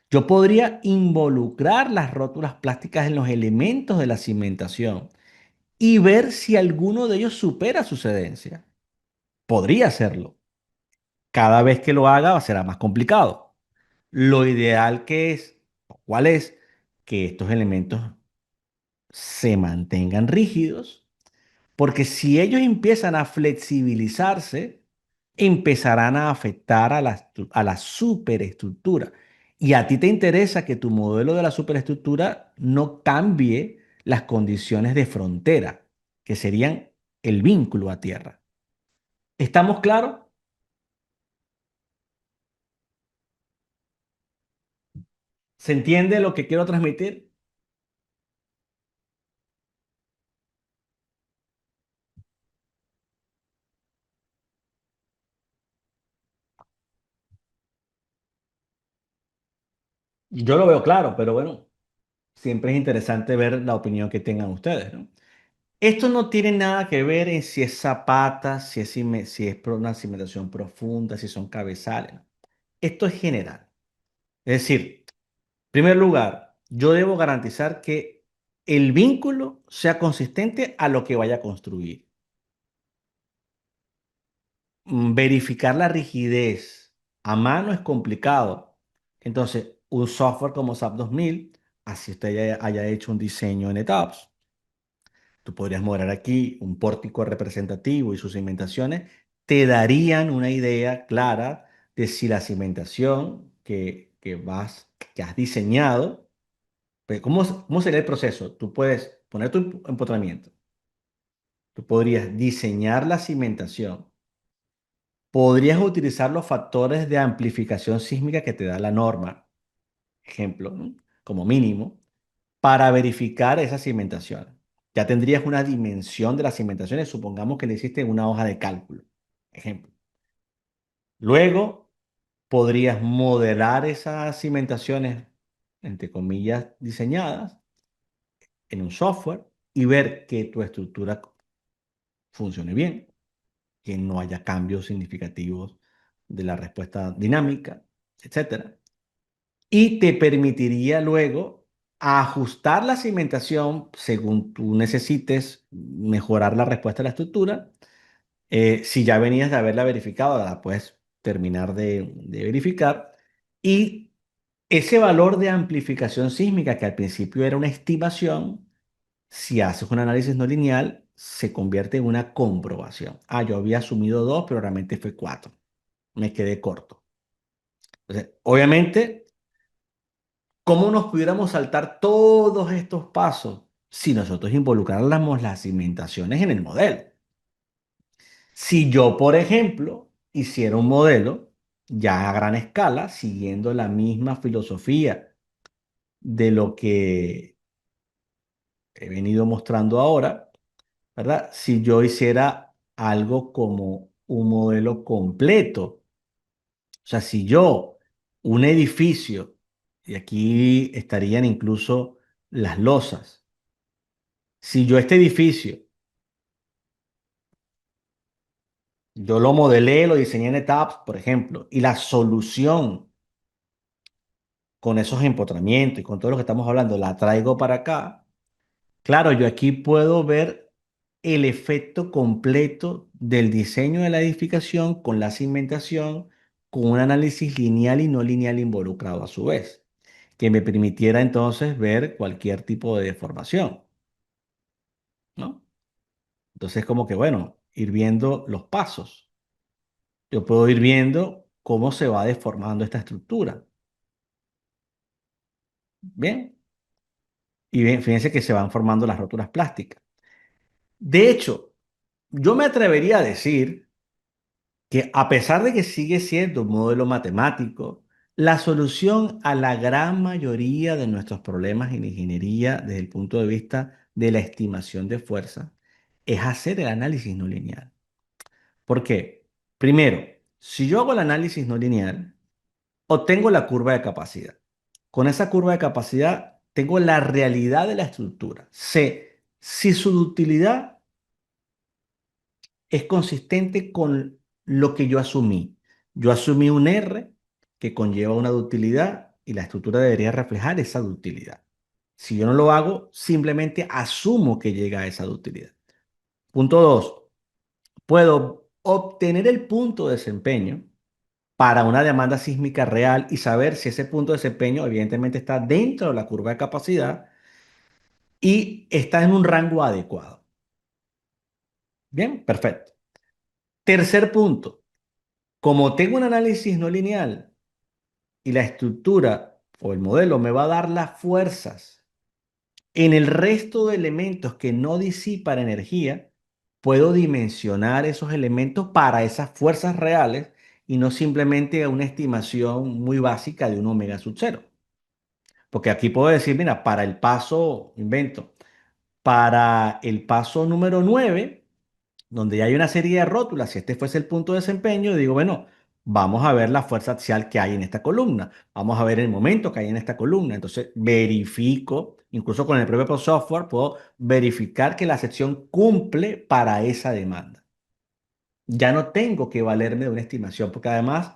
Speaker 1: Yo podría involucrar las rótulas plásticas en los elementos de la cimentación y ver si alguno de ellos supera su cedencia. Podría hacerlo. Cada vez que lo haga será más complicado. Lo ideal que es, o cuál es, que estos elementos se mantengan rígidos, porque si ellos empiezan a flexibilizarse, empezarán a afectar a la superestructura. Y a ti te interesa que tu modelo de la superestructura no cambie las condiciones de frontera, que serían el vínculo a tierra. ¿Estamos claros? ¿Se entiende lo que quiero transmitir? Yo lo veo claro, pero bueno, siempre es interesante ver la opinión que tengan ustedes, ¿no? Esto no tiene nada que ver en si es zapata, si es una cimentación profunda, si son cabezales, ¿no? Esto es general. Es decir, en primer lugar, yo debo garantizar que el vínculo sea consistente a lo que vaya a construir. Verificar la rigidez a mano es complicado. Entonces, un software como SAP 2000, así usted haya hecho un diseño en etapas. Tú podrías mostrar aquí un pórtico representativo y sus cimentaciones te darían una idea clara de si la cimentación que has diseñado, ¿cómo sería el proceso? Tú puedes poner tu empotramiento, tú podrías diseñar la cimentación, podrías utilizar los factores de amplificación sísmica que te da la norma, ejemplo, ¿no? Como mínimo, para verificar esas cimentaciones. Ya tendrías una dimensión de las cimentaciones, supongamos que le hiciste en una hoja de cálculo, ejemplo. Luego podrías modelar esas cimentaciones, entre comillas, diseñadas en un software y ver que tu estructura funcione bien, que no haya cambios significativos de la respuesta dinámica, etcétera. Y te permitiría luego ajustar la cimentación según tú necesites mejorar la respuesta de la estructura. Si ya venías de haberla verificado, la puedes terminar de verificar. Y ese valor de amplificación sísmica, que al principio era una estimación, si haces un análisis no lineal, se convierte en una comprobación. Ah, yo había asumido 2, pero realmente fue 4. Me quedé corto. Entonces, obviamente, ¿cómo nos pudiéramos saltar todos estos pasos si nosotros involucráramos las cimentaciones en el modelo? Si yo, por ejemplo, hiciera un modelo ya a gran escala, siguiendo la misma filosofía de lo que he venido mostrando ahora, ¿verdad? Si yo hiciera algo como un modelo completo, o sea, si yo, un edificio, y aquí estarían incluso las losas, si yo este edificio, yo lo modelé, lo diseñé en etapas, por ejemplo, y la solución con esos empotramientos y con todo lo que estamos hablando, la traigo para acá, claro, yo aquí puedo ver el efecto completo del diseño de la edificación con la cimentación, con un análisis lineal y no lineal involucrado a su vez, que me permitiera entonces ver cualquier tipo de deformación, ¿no? Entonces, como que, bueno, ir viendo los pasos. Yo puedo ir viendo cómo se va deformando esta estructura. Bien, y bien, fíjense que se van formando las rótulas plásticas. De hecho, yo me atrevería a decir que a pesar de que sigue siendo un modelo matemático, la solución a la gran mayoría de nuestros problemas en ingeniería desde el punto de vista de la estimación de fuerza es hacer el análisis no lineal. ¿Por qué? Primero, si yo hago el análisis no lineal, obtengo la curva de capacidad. Con esa curva de capacidad tengo la realidad de la estructura. Sé si su ductilidad es consistente con lo que yo asumí. Yo asumí un R que conlleva una ductilidad y la estructura debería reflejar esa ductilidad. Si yo no lo hago, simplemente asumo que llega a esa ductilidad. Punto 2. Puedo obtener el punto de desempeño para una demanda sísmica real y saber si ese punto de desempeño evidentemente está dentro de la curva de capacidad y está en un rango adecuado. Bien, perfecto. Tercer punto, como tengo un análisis no lineal y la estructura o el modelo me va a dar las fuerzas en el resto de elementos que no disipan energía, puedo dimensionar esos elementos para esas fuerzas reales y no simplemente a una estimación muy básica de un omega sub cero. Porque aquí puedo decir, mira, para el paso, invento, para el paso número 9 donde ya hay una serie de rótulas, si este fuese el punto de desempeño, digo, bueno, vamos a ver la fuerza axial que hay en esta columna, vamos a ver el momento que hay en esta columna. Entonces, verifico, incluso con el propio software, puedo verificar que la sección cumple para esa demanda. Ya no tengo que valerme de una estimación, porque además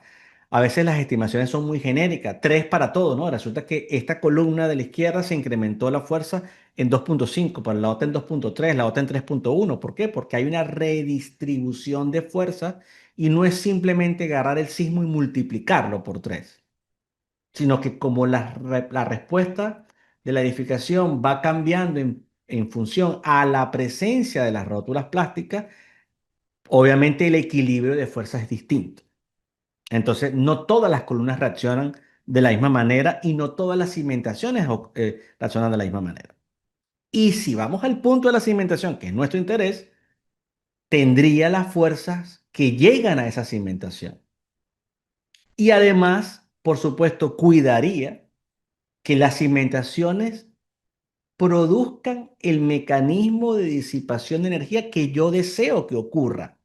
Speaker 1: a veces las estimaciones son muy genéricas, 3 para todo, ¿no? Resulta que esta columna de la izquierda se incrementó la fuerza en 2,5, para la otra en 2,3, la otra en 3,1. ¿Por qué? Porque hay una redistribución de fuerza y no es simplemente agarrar el sismo y multiplicarlo por 3, sino que como la respuesta de la edificación va cambiando en función a la presencia de las rótulas plásticas, obviamente el equilibrio de fuerzas es distinto. Entonces, no todas las columnas reaccionan de la misma manera y no todas las cimentaciones reaccionan de la misma manera. Y si vamos al punto de la cimentación, que es nuestro interés, tendría las fuerzas que llegan a esa cimentación. Y además, por supuesto, cuidaría que las cimentaciones produzcan el mecanismo de disipación de energía que yo deseo que ocurra.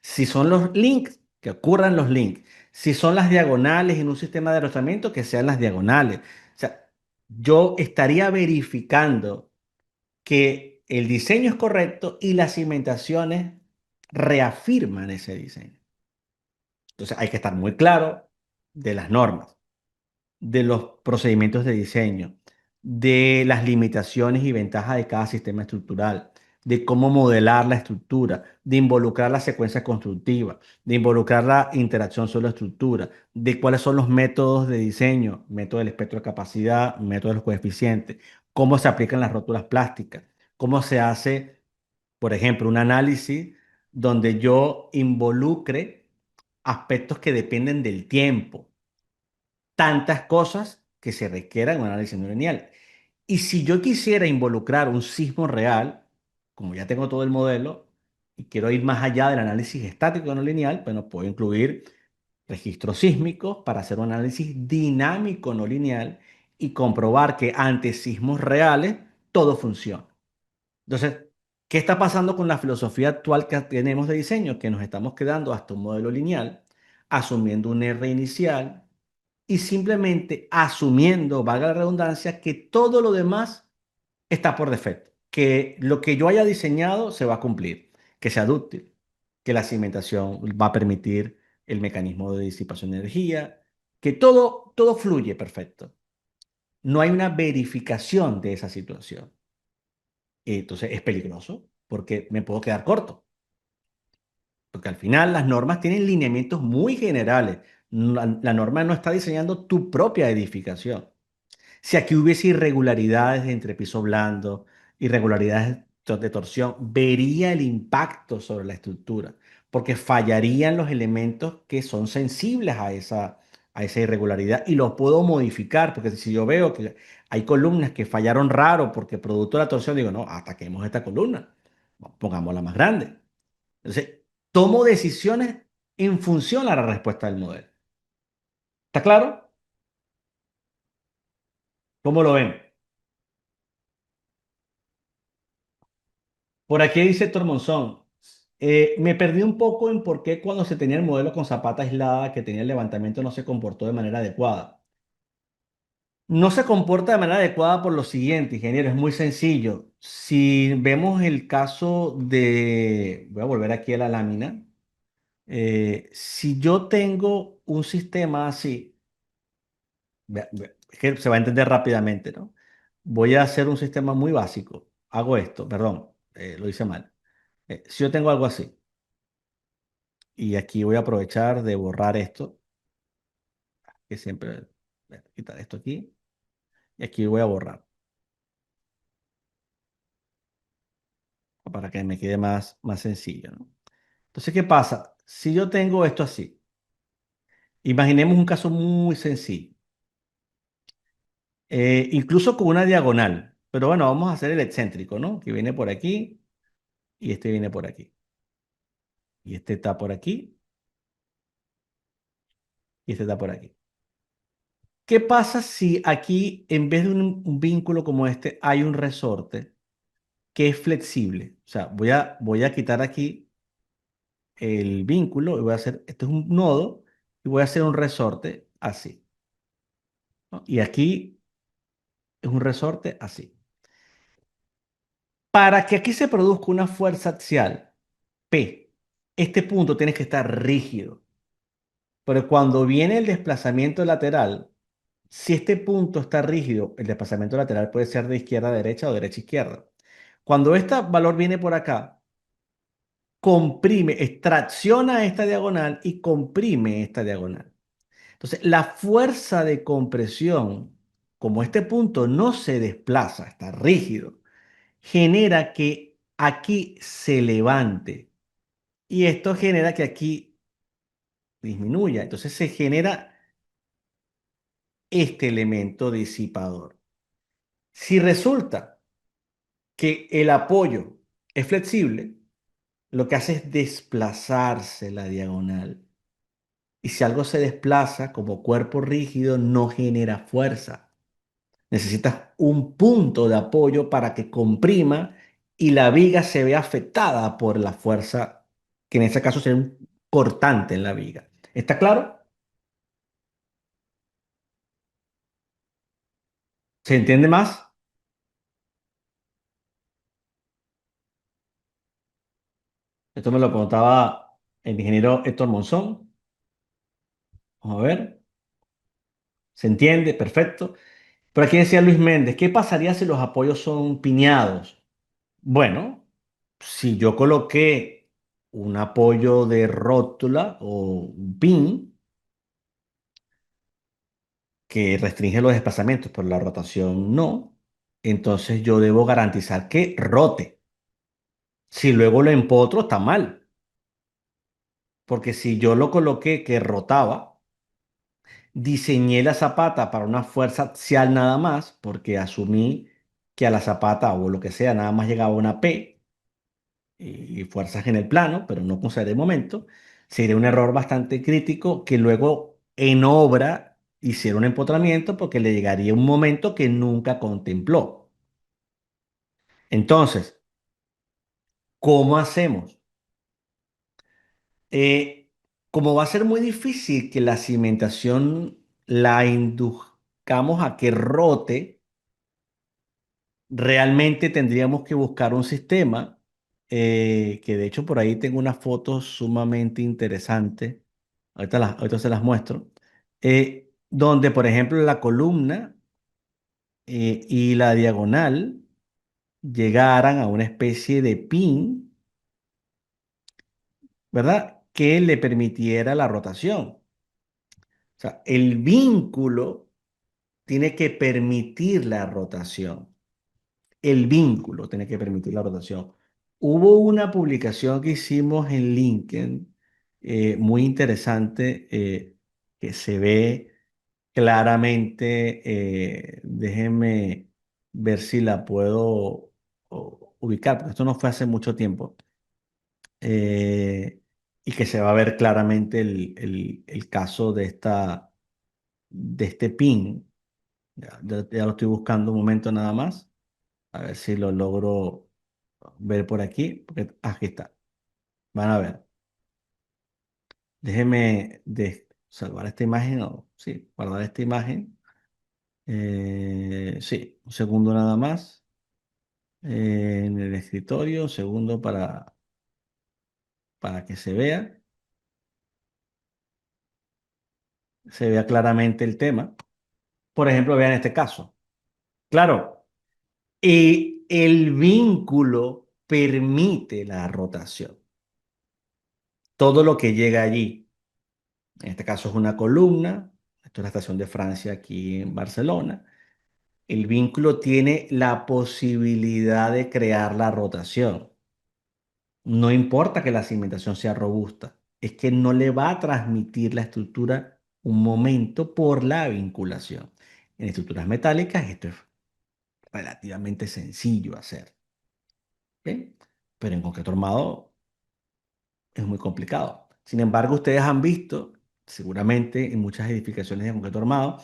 Speaker 1: Si son los links, que ocurran los links. Si son las diagonales en un sistema de arrastramiento, que sean las diagonales. O sea, yo estaría verificando que el diseño es correcto y las cimentaciones reafirman ese diseño. Entonces hay que estar muy claro de las normas, de los procedimientos de diseño, de las limitaciones y ventajas de cada sistema estructural, de cómo modelar la estructura, de involucrar la secuencia constructiva, de involucrar la interacción suelo-estructura, de cuáles son los métodos de diseño, método del espectro de capacidad, método de los coeficientes, cómo se aplican las rótulas plásticas, cómo se hace, por ejemplo, un análisis donde yo involucre aspectos que dependen del tiempo, tantas cosas que se requieran un análisis no lineal. Y si yo quisiera involucrar un sismo real, como ya tengo todo el modelo, y quiero ir más allá del análisis estático no lineal, bueno, puedo incluir registros sísmicos para hacer un análisis dinámico no lineal y comprobar que ante sismos reales todo funciona. Entonces, ¿qué está pasando con la filosofía actual que tenemos de diseño? Que nos estamos quedando hasta un modelo lineal, asumiendo un R inicial y simplemente asumiendo, valga la redundancia, que todo lo demás está por defecto, que lo que yo haya diseñado se va a cumplir, que sea dúctil, que la cimentación va a permitir el mecanismo de disipación de energía, que todo fluye perfecto. No hay una verificación de esa situación. Entonces es peligroso porque me puedo quedar corto. Porque al final las normas tienen lineamientos muy generales. La norma no está diseñando tu propia edificación. Si aquí hubiese irregularidades entre piso blando, irregularidades de torsión, vería el impacto sobre la estructura, porque fallarían los elementos que son sensibles a esa irregularidad y los puedo modificar, porque si yo veo que hay columnas que fallaron raro porque producto de la torsión, digo, no, ataquemos esta columna, pongámosla más grande. Entonces, tomo decisiones en función a la respuesta del modelo. ¿Está claro? ¿Cómo lo ven? Por aquí dice Héctor Monzón, me perdí un poco en por qué cuando se tenía el modelo con zapata aislada que tenía el levantamiento no se comportó de manera adecuada. No se comporta de manera adecuada por lo siguiente, ingeniero, es muy sencillo. Si vemos el caso de, voy a volver aquí a la lámina, si yo tengo un sistema así, es que se va a entender rápidamente, ¿no? Voy a hacer un sistema muy básico. Hago esto, perdón, lo hice mal. Si yo tengo algo así, y aquí voy a aprovechar de borrar esto, que siempre voy a quitar esto aquí, y aquí voy a borrar, para que me quede más sencillo, ¿no? Entonces, ¿qué pasa? Si yo tengo esto así, imaginemos un caso muy sencillo, incluso con una diagonal, pero bueno, vamos a hacer el excéntrico, ¿no? Que viene por aquí, y este viene por aquí, y este está por aquí, y este está por aquí. ¿Qué pasa si aquí, en vez de un vínculo como este, hay un resorte que es flexible? O sea, voy a quitar aquí el vínculo y voy a hacer, esto es un nodo, y voy a hacer un resorte así, ¿no? Y aquí es un resorte así. Para que aquí se produzca una fuerza axial, P, este punto tiene que estar rígido. Pero cuando viene el desplazamiento lateral, si este punto está rígido, el desplazamiento lateral puede ser de izquierda a derecha o derecha a izquierda. Cuando este valor viene por acá, comprime, extracciona esta diagonal y comprime esta diagonal. Entonces, la fuerza de compresión, como este punto no se desplaza, está rígido, genera que aquí se levante y esto genera que aquí disminuya. Entonces se genera este elemento disipador. Si resulta que el apoyo es flexible, lo que hace es desplazarse la diagonal. Y si algo se desplaza como cuerpo rígido, no genera fuerza. Necesitas un punto de apoyo para que comprima y la viga se vea afectada por la fuerza, que en este caso sería un cortante en la viga. ¿Está claro? ¿Se entiende más? Esto me lo preguntaba el ingeniero Héctor Monzón. Vamos a ver. ¿Se entiende? Perfecto. Pero aquí decía Luis Méndez, ¿qué pasaría si los apoyos son piñados? Bueno, si yo coloqué un apoyo de rótula o un pin que restringe los desplazamientos, pero la rotación no, entonces yo debo garantizar que rote. Si luego lo empotro, está mal, porque si yo lo coloqué que rotaba, diseñé la zapata para una fuerza axial nada más, porque asumí que a la zapata o lo que sea nada más llegaba una P y fuerzas en el plano, pero no consideré el momento, sería un error bastante crítico que luego en obra hiciera un empotramiento porque le llegaría un momento que nunca contempló. Entonces, ¿cómo hacemos? Como va a ser muy difícil que la cimentación la induzcamos a que rote, realmente tendríamos que buscar un sistema que de hecho por ahí tengo unas fotos sumamente interesantes. Ahorita se las muestro. donde, por ejemplo, la columna y la diagonal llegaran a una especie de pin, ¿verdad? Que le permitiera la rotación. O sea, el vínculo tiene que permitir la rotación. El vínculo tiene que permitir la rotación. Hubo una publicación que hicimos en LinkedIn muy interesante que se ve claramente. Déjenme ver si la puedo ubicar, porque esto no fue hace mucho tiempo. Y que se va a ver claramente el caso de este pin. Ya lo estoy buscando un momento nada más. A ver si lo logro ver por aquí, porque aquí está. Van a ver. Déjeme salvar esta imagen o sí, guardar esta imagen. Sí, un segundo nada más. En el escritorio, un segundo para que se vea claramente el tema. Por ejemplo, vean este caso. Claro, y el vínculo permite la rotación. Todo lo que llega allí. En este caso es una columna, esto es la estación de Francia aquí en Barcelona. El vínculo tiene la posibilidad de crear la rotación. No importa que la cimentación sea robusta, es que no le va a transmitir la estructura un momento por la vinculación. En estructuras metálicas esto es relativamente sencillo hacer, ¿ok? Pero en concreto armado es muy complicado. Sin embargo, ustedes han visto, seguramente en muchas edificaciones de concreto armado,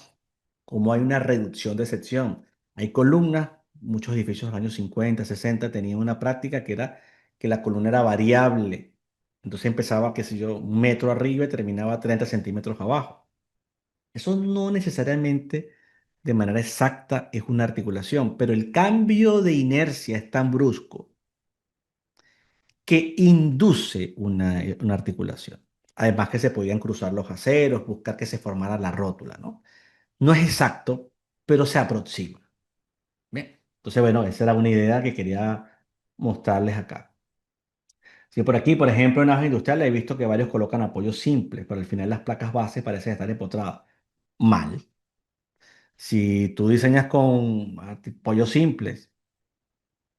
Speaker 1: cómo hay una reducción de sección. Hay columnas, muchos edificios de los años 50, 60 tenían una práctica que era que la columna era variable. Entonces empezaba, qué sé yo, 1 metro arriba y terminaba 30 centímetros abajo. Eso no necesariamente de manera exacta es una articulación, pero el cambio de inercia es tan brusco que induce una articulación. Además que se podían cruzar los aceros, buscar que se formara la rótula, ¿no? No es exacto, pero se aproxima. Bien. Entonces, bueno, esa era una idea que quería mostrarles acá. Si por aquí, por ejemplo, en naves industriales he visto que varios colocan apoyos simples, pero al final las placas base parecen estar empotradas. Mal. Si tú diseñas con apoyos simples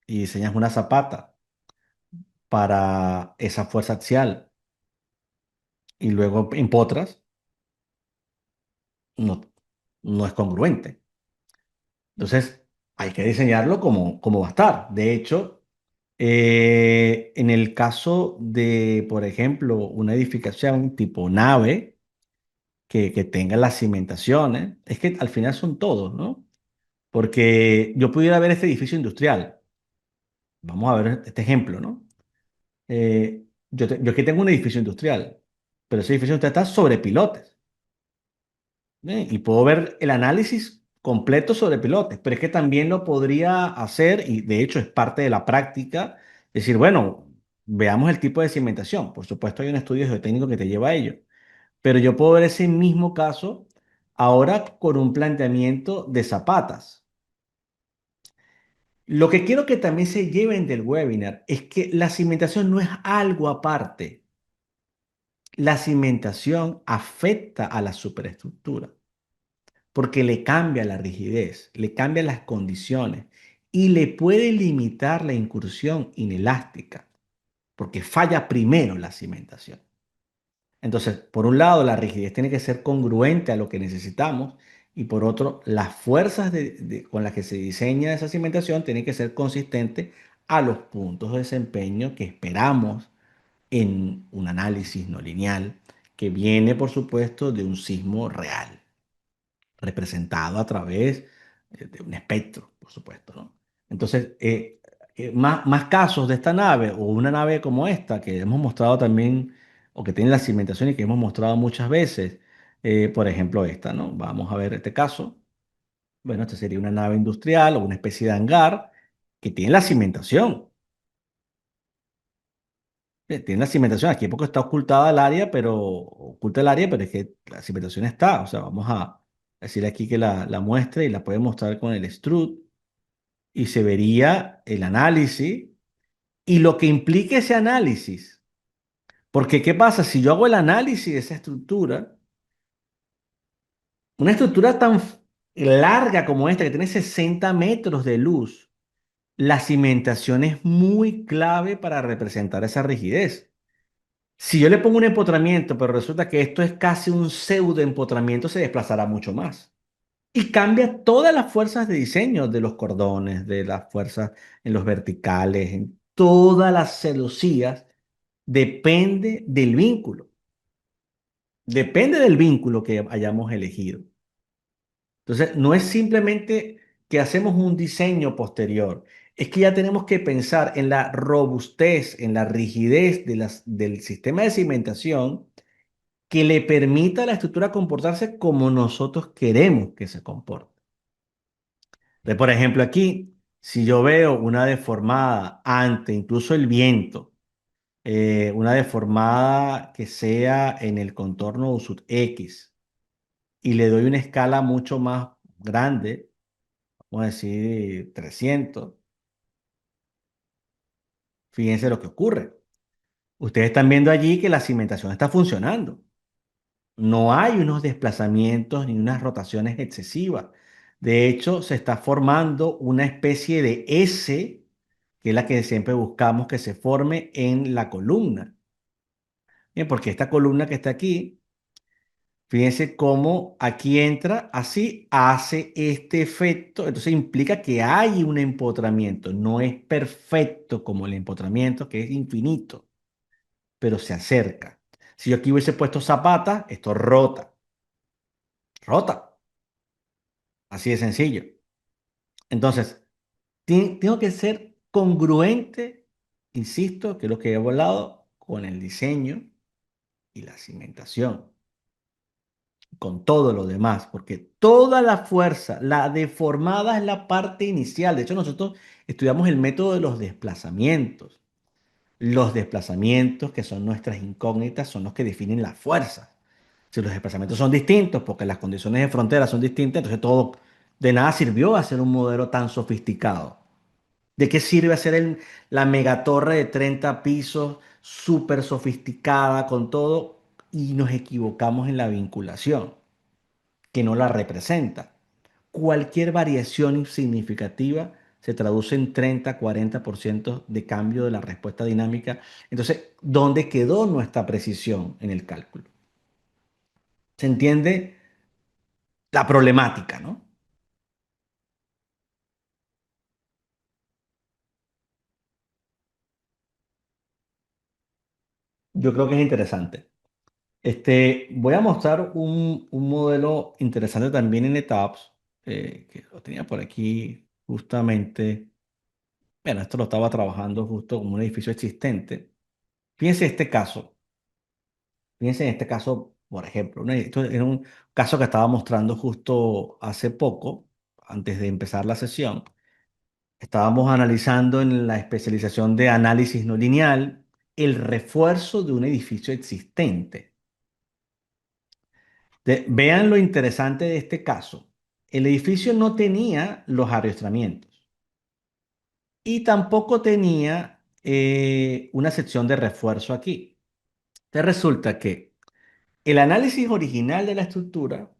Speaker 1: y diseñas una zapata para esa fuerza axial y luego empotras, no, no es congruente. Entonces, hay que diseñarlo como va a estar. De hecho, en el caso de, por ejemplo, una edificación tipo nave que tenga las cimentaciones, es que al final son todos, ¿no? Porque yo pudiera ver este edificio industrial. Vamos a ver este ejemplo, ¿no? Yo aquí tengo un edificio industrial, pero ese edificio industrial está sobre pilotes. Y puedo ver el análisis completo sobre pilotes, pero es que también lo podría hacer, y de hecho es parte de la práctica, decir, bueno, veamos el tipo de cimentación. Por supuesto, hay un estudio geotécnico que te lleva a ello, pero yo puedo ver ese mismo caso ahora con un planteamiento de zapatas. Lo que quiero que también se lleven del webinar es que la cimentación no es algo aparte. La cimentación afecta a la superestructura, porque le cambia la rigidez, le cambia las condiciones y le puede limitar la incursión inelástica, porque falla primero la cimentación. Entonces, por un lado, la rigidez tiene que ser congruente a lo que necesitamos y por otro, las fuerzas con las que se diseña esa cimentación tienen que ser consistentes a los puntos de desempeño que esperamos en un análisis no lineal que viene, por supuesto, de un sismo real representado a través de un espectro, por supuesto, ¿no? Entonces, más casos de esta nave o una nave como esta que hemos mostrado también, o que tiene la cimentación y que hemos mostrado muchas veces, por ejemplo, esta, ¿no? Vamos a ver este caso. Bueno, esta sería una nave industrial o una especie de hangar que tiene la cimentación. Tiene la cimentación, aquí porque está ocultada el área, pero oculta el área, pero es que la cimentación está, o sea, vamos a decir aquí que la muestre y la puede mostrar con el extrude y se vería el análisis y lo que implique ese análisis. Porque, ¿qué pasa? Si yo hago el análisis de esa estructura, una estructura tan larga como esta, que tiene 60 metros de luz, la cimentación es muy clave para representar esa rigidez. Si yo le pongo un empotramiento, pero resulta que esto es casi un pseudo empotramiento, se desplazará mucho más. Y cambia todas las fuerzas de diseño de los cordones, de las fuerzas en los verticales, en todas las celosías, depende del vínculo. Depende del vínculo que hayamos elegido. Entonces, no es simplemente que hacemos un diseño posterior, es que ya tenemos que pensar en la robustez, en la rigidez del sistema de cimentación que le permita a la estructura comportarse como nosotros queremos que se comporte. Por ejemplo, aquí, si yo veo una deformada ante incluso el viento, una deformada que sea en el contorno USUT X, y le doy una escala mucho más grande, vamos a decir 300, fíjense lo que ocurre. Ustedes están viendo allí que la cimentación está funcionando. No hay unos desplazamientos ni unas rotaciones excesivas. De hecho, se está formando una especie de S, que es la que siempre buscamos que se forme en la columna. Bien, porque esta columna que está aquí, fíjense cómo aquí entra, así hace este efecto. Entonces implica que hay un empotramiento. No es perfecto como el empotramiento, que es infinito, pero se acerca. Si yo aquí hubiese puesto zapata, esto rota, rota. Así de sencillo. Entonces, tengo que ser congruente, insisto, que es lo que he hablado, con el diseño y la cimentación, con todo lo demás, porque toda la fuerza, la deformada es la parte inicial. De hecho, nosotros estudiamos el método de los desplazamientos. Los desplazamientos, que son nuestras incógnitas, son los que definen la fuerza. Si los desplazamientos son distintos, porque las condiciones de frontera son distintas, entonces todo de nada sirvió hacer un modelo tan sofisticado. ¿De qué sirve hacer la megatorre de 30 pisos, súper sofisticada con todo, y nos equivocamos en la vinculación, que no la representa? Cualquier variación significativa se traduce en 30-40% de cambio de la respuesta dinámica. Entonces, ¿dónde quedó nuestra precisión en el cálculo? ¿Se entiende la problemática, no? Yo creo que es interesante. Voy a mostrar un modelo interesante también en ETAPS, que lo tenía por aquí justamente. Bueno, esto lo estaba trabajando justo como un edificio existente. Fíjense este caso. Fíjense en este caso, por ejemplo. Esto era un caso que estaba mostrando justo hace poco, antes de empezar la sesión. Estábamos analizando en la especialización de análisis no lineal el refuerzo de un edificio existente. Vean lo interesante de este caso. El edificio no tenía los ariostramientos y tampoco tenía una sección de refuerzo aquí. Entonces resulta que el análisis original de la estructura,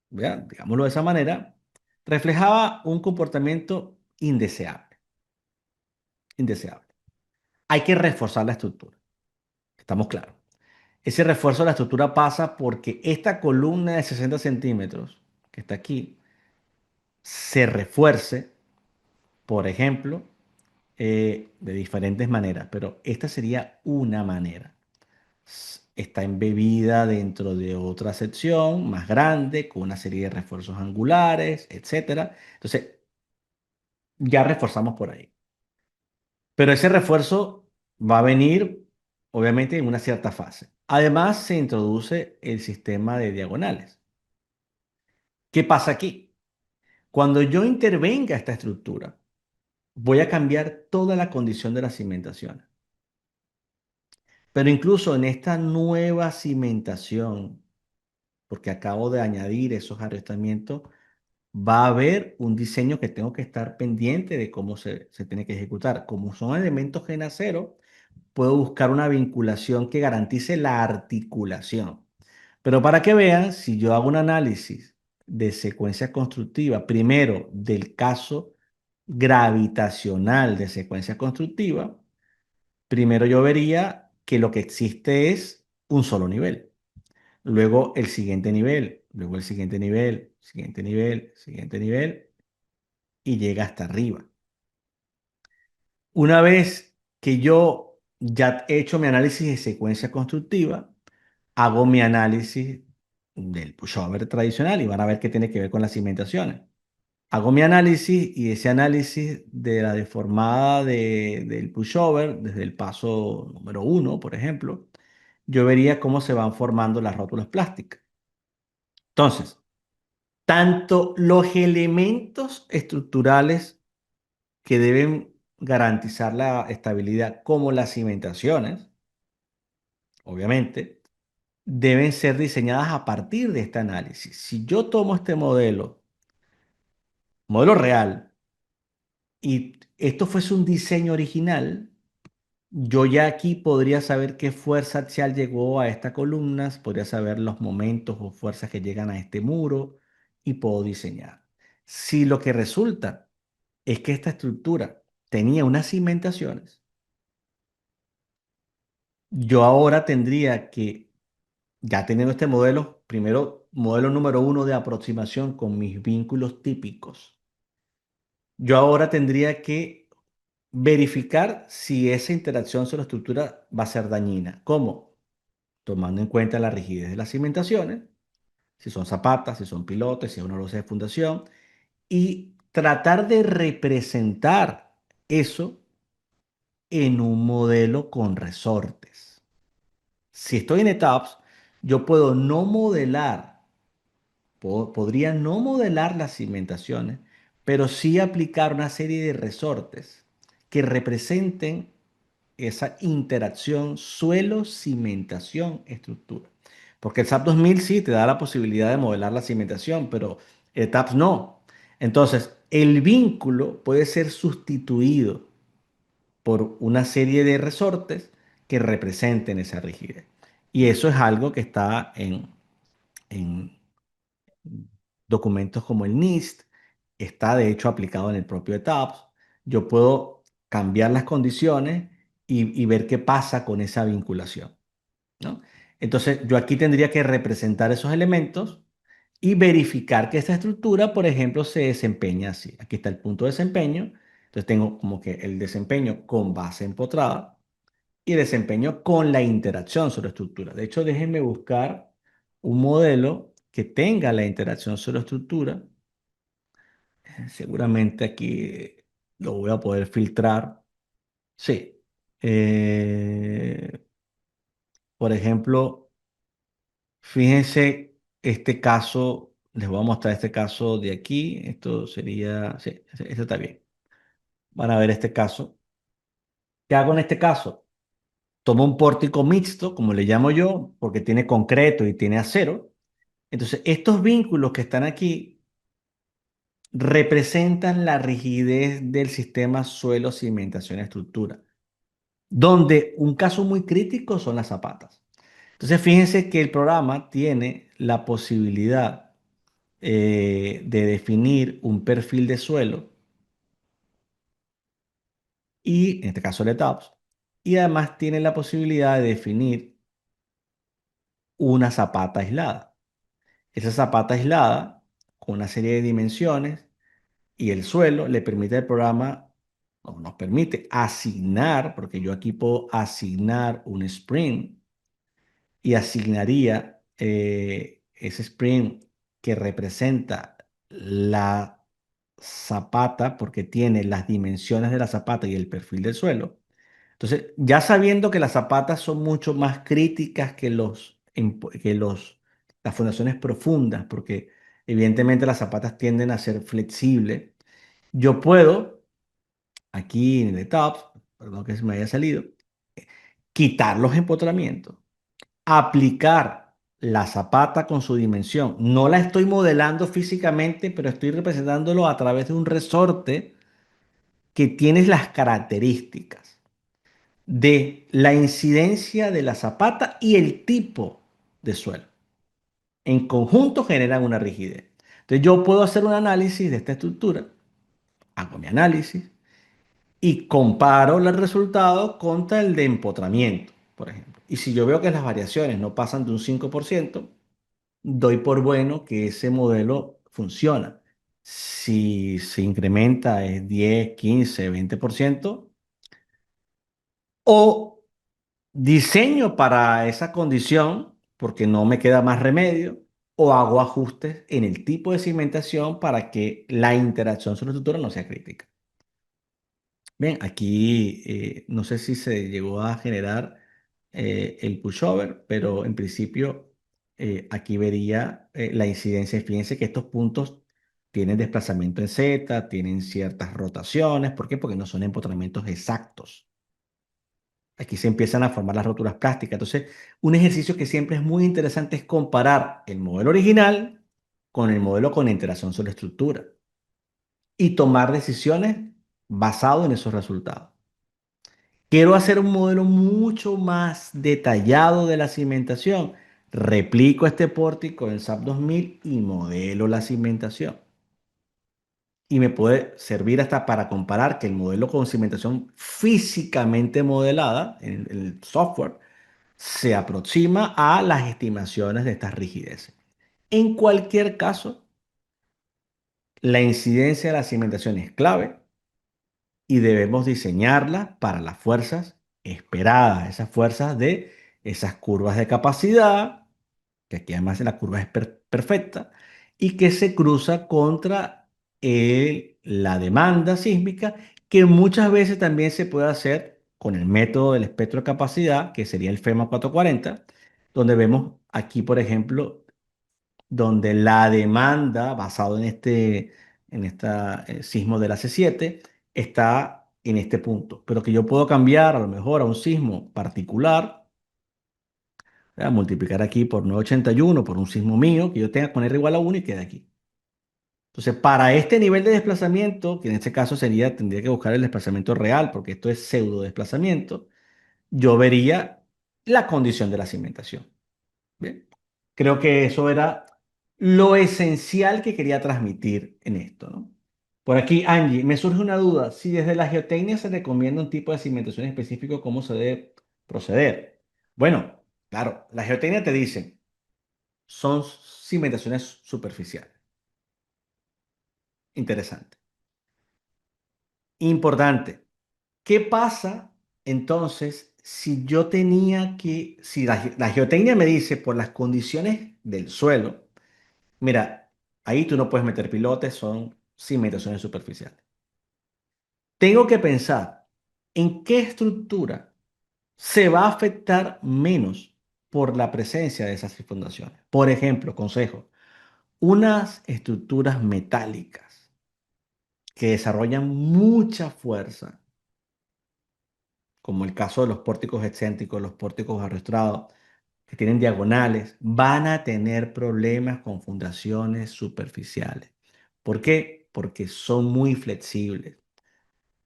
Speaker 1: vean, digámoslo de esa manera, reflejaba un comportamiento indeseable. Indeseable. Hay que reforzar la estructura. Estamos claros. Ese refuerzo de la estructura pasa porque esta columna de 60 centímetros que está aquí se refuerce, por ejemplo, de diferentes maneras, pero esta sería una manera. Está embebida dentro de otra sección más grande, con una serie de refuerzos angulares, etcétera. Entonces, ya reforzamos por ahí. Pero ese refuerzo va a venir, obviamente, en una cierta fase. Además, se introduce el sistema de diagonales. ¿Qué pasa aquí? Cuando yo intervenga esta estructura, voy a cambiar toda la condición de la cimentación. Pero incluso en esta nueva cimentación, porque acabo de añadir esos arrestamientos, va a haber un diseño que tengo que estar pendiente de cómo se tiene que ejecutar. Como son elementos gen a cero, puedo buscar una vinculación que garantice la articulación. Pero para que vean, si yo hago un análisis de secuencia constructiva, primero del caso gravitacional de secuencia constructiva, primero yo vería que lo que existe es un solo nivel. Luego el siguiente nivel, luego el siguiente nivel, siguiente nivel, siguiente nivel y llega hasta arriba. Una vez que yo ya he hecho mi análisis de secuencia constructiva, hago mi análisis del pushover tradicional y van a ver qué tiene que ver con las cimentaciones. Hago mi análisis y ese análisis de la deformada del pushover, desde el paso número uno, por ejemplo, yo vería cómo se van formando las rótulas plásticas. Entonces, tanto los elementos estructurales que deben garantizar la estabilidad como las cimentaciones, obviamente, deben ser diseñadas a partir de este análisis. Si yo tomo este modelo real, y esto fuese un diseño original, yo ya aquí podría saber qué fuerza axial llegó a estas columnas, podría saber los momentos o fuerzas que llegan a este muro y puedo diseñar. Si lo que resulta es que esta estructura tenía unas cimentaciones, yo ahora tendría que, ya teniendo este modelo, primero, modelo número uno de aproximación con mis vínculos típicos, yo ahora tendría que verificar si esa interacción sobre la estructura va a ser dañina. ¿Cómo? Tomando en cuenta la rigidez de las cimentaciones, si son zapatas, si son pilotes, si es una losa de fundación, y tratar de representar eso en un modelo con resortes. Si estoy en ETAPS, yo puedo no modelar, podría no modelar las cimentaciones, pero sí aplicar una serie de resortes que representen esa interacción suelo, cimentación, estructura. Porque el SAP 2000 sí te da la posibilidad de modelar la cimentación, pero el TAPS no. Entonces, el vínculo puede ser sustituido por una serie de resortes que representen esa rigidez. Y eso es algo que está en documentos como el NIST, está de hecho aplicado en el propio ETAPS. Yo puedo cambiar las condiciones y ver qué pasa con esa vinculación, ¿no? Entonces, yo aquí tendría que representar esos elementos y verificar que esta estructura, por ejemplo, se desempeña así. Aquí está el punto de desempeño. Entonces, tengo como que el desempeño con base empotrada y desempeño con la interacción sobre estructura. De hecho, déjenme buscar un modelo que tenga la interacción sobre estructura. Seguramente aquí lo voy a poder filtrar. Sí. Eh, por ejemplo, fíjense este caso. Les voy a mostrar este caso de aquí. Esto sería, sí, este está bien. Van a ver este caso. ¿Qué hago en este caso? Tomo un pórtico mixto, como le llamo yo, porque tiene concreto y tiene acero. Entonces, estos vínculos que están aquí representan la rigidez del sistema suelo, cimentación, estructura, donde un caso muy crítico son las zapatas. Entonces, fíjense que el programa tiene la posibilidad de definir un perfil de suelo y, en este caso, el ETAPS, y además tiene la posibilidad de definir una zapata aislada. Esa zapata aislada, con una serie de dimensiones y el suelo, le permite al programa, o nos permite asignar, porque yo aquí puedo asignar un sprint y asignaría ese sprint que representa la zapata, porque tiene las dimensiones de la zapata y el perfil del suelo. Entonces, ya sabiendo que las zapatas son mucho más críticas que las fundaciones profundas, porque evidentemente las zapatas tienden a ser flexibles, yo puedo, aquí en el top, perdón que se me haya salido, quitar los empotramientos, aplicar la zapata con su dimensión. No la estoy modelando físicamente, pero estoy representándolo a través de un resorte que tiene las características de la incidencia de la zapata y el tipo de suelo. En conjunto generan una rigidez. Entonces yo puedo hacer un análisis de esta estructura, hago mi análisis y comparo el resultado contra el de empotramiento, por ejemplo. Y si yo veo que las variaciones no pasan de un 5%, doy por bueno que ese modelo funciona. Si se incrementa es 10, 15, 20%, o diseño para esa condición porque no me queda más remedio, o hago ajustes en el tipo de cimentación para que la interacción sobre la estructura no sea crítica. Bien, aquí no sé si se llegó a generar el pushover, pero en principio aquí vería la incidencia. Fíjense que estos puntos tienen desplazamiento en Z, tienen ciertas rotaciones. ¿Por qué? Porque no son empotramientos exactos. Aquí se empiezan a formar las roturas plásticas. Entonces, un ejercicio que siempre es muy interesante es comparar el modelo original con el modelo con interacción sobre estructura y tomar decisiones basado en esos resultados. Quiero hacer un modelo mucho más detallado de la cimentación. Replico este pórtico en SAP 2000 y modelo la cimentación. Y me puede servir hasta para comparar que el modelo con cimentación físicamente modelada en el software se aproxima a las estimaciones de estas rigideces. En cualquier caso, la incidencia de la cimentación es clave y debemos diseñarla para las fuerzas esperadas, esas fuerzas de esas curvas de capacidad, que aquí además la curva es perfecta, y que se cruza contra la demanda sísmica, que muchas veces también se puede hacer con el método del espectro de capacidad, que sería el FEMA 440, donde vemos aquí, por ejemplo, donde la demanda basado en en esta sismo de la C7 está en este punto, pero que yo puedo cambiar a lo mejor a un sismo particular, ¿verdad? Multiplicar aquí por 981 por un sismo mío que yo tenga con R igual a 1 y quede aquí. Entonces, para este nivel de desplazamiento, que en este caso sería, tendría que buscar el desplazamiento real, porque esto es pseudo desplazamiento, yo vería la condición de la cimentación. Bien, creo que eso era lo esencial que quería transmitir en esto, ¿no? Por aquí, Angie, me surge una duda. Si desde la geotecnia se recomienda un tipo de cimentación específico, ¿cómo se debe proceder? Bueno, claro, la geotecnia te dice, son cimentaciones superficiales. Interesante. Importante. ¿Qué pasa entonces si yo tenía que, si la geotecnia me dice por las condiciones del suelo? Mira, ahí tú no puedes meter pilotes, son cimentaciones superficiales. Tengo que pensar en qué estructura se va a afectar menos por la presencia de esas fundaciones. Por ejemplo, consejo, unas estructuras metálicas que desarrollan mucha fuerza, como el caso de los pórticos excéntricos, los pórticos arrastrados, que tienen diagonales, van a tener problemas con fundaciones superficiales. ¿Por qué? Porque son muy flexibles,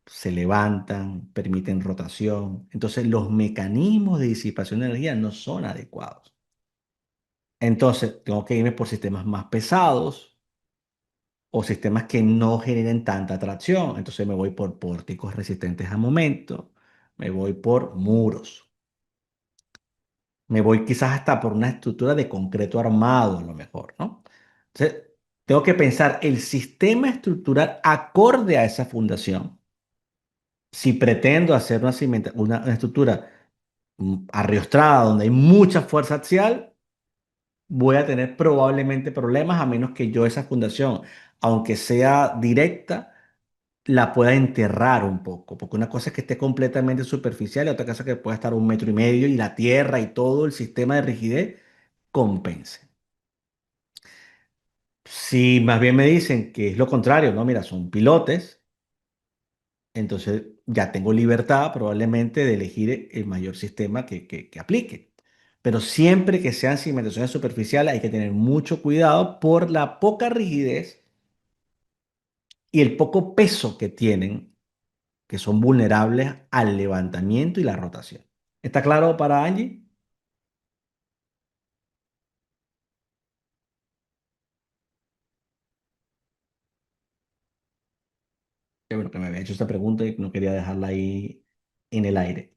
Speaker 1: se levantan, permiten rotación. Entonces, los mecanismos de disipación de energía no son adecuados. Entonces, tengo que irme por sistemas más pesados o sistemas que no generen tanta tracción. Entonces, me voy por pórticos resistentes a momento, me voy por muros. Me voy quizás hasta por una estructura de concreto armado, a lo mejor, ¿no? Entonces, tengo que pensar el sistema estructural acorde a esa fundación. Si pretendo hacer una estructura arriostrada, donde hay mucha fuerza axial, voy a tener probablemente problemas a menos que yo esa fundación, aunque sea directa, la pueda enterrar un poco, porque una cosa es que esté completamente superficial y otra cosa es que pueda estar 1,5 metros y la tierra y todo el sistema de rigidez compense. Si más bien me dicen que es lo contrario, no, mira, son pilotes, entonces ya tengo libertad probablemente de elegir el mayor sistema que aplique. Pero siempre que sean cimentaciones superficiales hay que tener mucho cuidado por la poca rigidez y el poco peso que tienen, que son vulnerables al levantamiento y la rotación. ¿Está claro para Angie? Qué bueno que me había hecho esta pregunta y no quería dejarla ahí en el aire.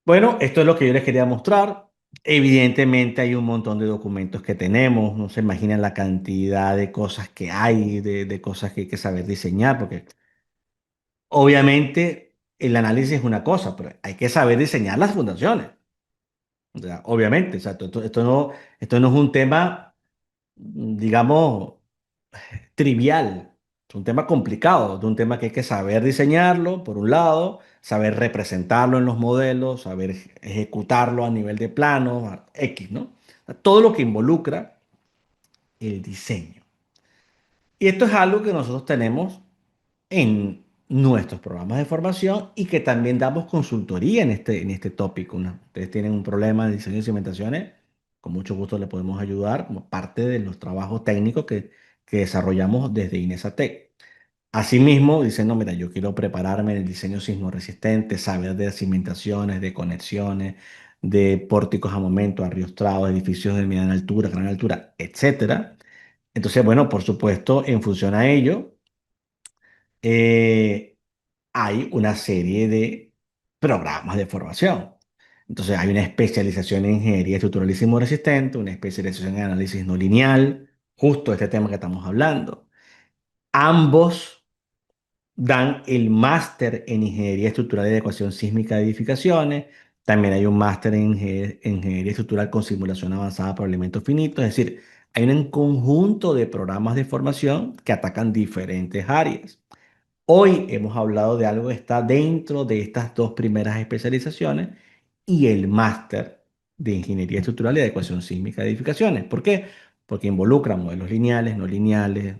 Speaker 1: Bueno, esto es lo que yo les quería mostrar. Evidentemente hay un montón de documentos que tenemos, no se imaginan la cantidad de cosas que hay, de cosas que hay que saber diseñar, porque obviamente el análisis es una cosa, pero hay que saber diseñar las fundaciones. O sea, obviamente, o sea, esto no es un tema, digamos, trivial. Es un tema complicado, es un tema que hay que saber diseñarlo, por un lado, saber representarlo en los modelos, saber ejecutarlo a nivel de plano, X, ¿no? O sea, todo lo que involucra el diseño. Y esto es algo que nosotros tenemos en nuestros programas de formación y que también damos consultoría en este tópico. Ustedes tienen un problema de diseño de cimentaciones, con mucho gusto le podemos ayudar como parte de los trabajos técnicos que desarrollamos desde Inesatec. Asimismo, dicen, no, mira, yo quiero prepararme en el diseño sismo resistente, saber de cimentaciones, de conexiones, de pórticos a momento, arriostrados, edificios de mediana altura, gran altura, etcétera. Entonces, bueno, por supuesto, en función a ello, eh, hay una serie de programas de formación. Entonces, hay una especialización en ingeniería estructural y sismo resistente, una especialización en análisis no lineal, justo este tema que estamos hablando. Ambos dan el máster en Ingeniería Estructural y Adecuación Sísmica de Edificaciones. También hay un máster en Ingeniería Estructural con Simulación Avanzada por Elementos Finitos. Es decir, hay un conjunto de programas de formación que atacan diferentes áreas. Hoy hemos hablado de algo que está dentro de estas dos primeras especializaciones y el máster de Ingeniería Estructural y Adecuación Sísmica de Edificaciones. ¿Por qué? Porque involucra modelos lineales, no lineales,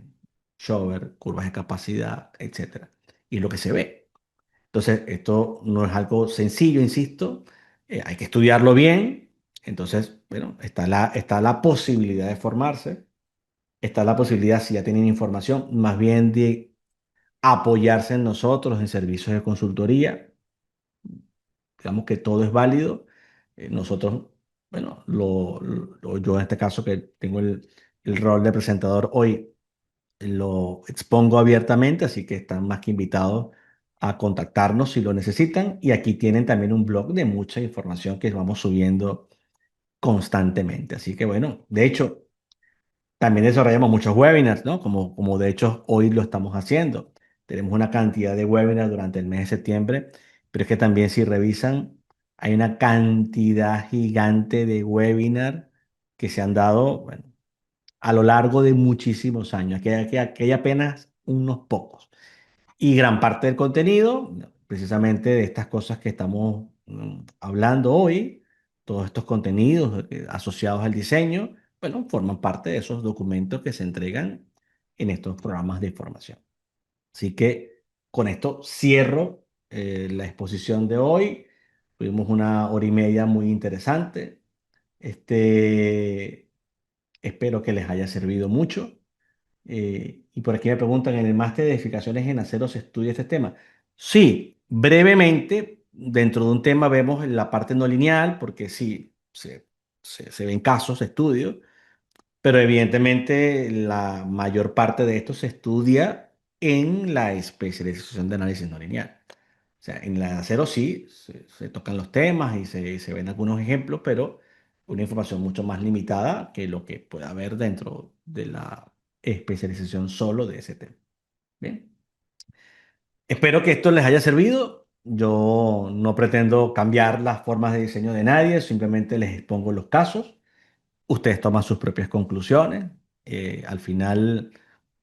Speaker 1: shower, curvas de capacidad, etcétera. Y es lo que se ve. Entonces, esto no es algo sencillo, insisto, hay que estudiarlo bien. Entonces, bueno, está la posibilidad de formarse, está la posibilidad, si ya tienen información, más bien de apoyarse en nosotros, en servicios de consultoría. Digamos que todo es válido. Nosotros, bueno, yo en este caso que tengo el rol de presentador hoy, lo expongo abiertamente, así que están más que invitados a contactarnos si lo necesitan. Y aquí tienen también un blog de mucha información que vamos subiendo constantemente. Así que bueno, de hecho, también desarrollamos muchos webinars, ¿no? Como de hecho hoy lo estamos haciendo. Tenemos una cantidad de webinars durante el mes de septiembre, pero es que también si revisan, hay una cantidad gigante de webinars que se han dado, bueno, a lo largo de muchísimos años. Aquí hay apenas unos pocos. Y gran parte del contenido, precisamente de estas cosas que estamos hablando hoy, todos estos contenidos asociados al diseño, bueno, forman parte de esos documentos que se entregan en estos programas de formación. Así que con esto cierro la exposición de hoy. Tuvimos una hora y media muy interesante. Este, espero que les haya servido mucho. Y por aquí me preguntan, ¿en el máster de edificaciones en acero se estudia este tema? Sí, brevemente, dentro de un tema vemos la parte no lineal, porque sí, se ven casos, estudios, pero evidentemente la mayor parte de esto se estudia en la especialización de análisis no lineal. O sea, en la de acero sí, se tocan los temas y se ven algunos ejemplos, pero una información mucho más limitada que lo que puede haber dentro de la especialización solo de ese tema. Bien, espero que esto les haya servido. Yo no pretendo cambiar las formas de diseño de nadie, simplemente les expongo los casos. Ustedes toman sus propias conclusiones. Al final,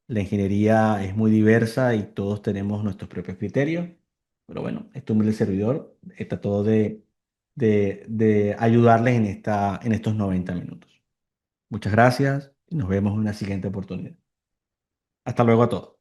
Speaker 1: la ingeniería es muy diversa y todos tenemos nuestros propios criterios. Pero bueno, este humilde servidor trató de ayudarles en estos 90 minutos. Muchas gracias y nos vemos en una siguiente oportunidad. Hasta luego a todos.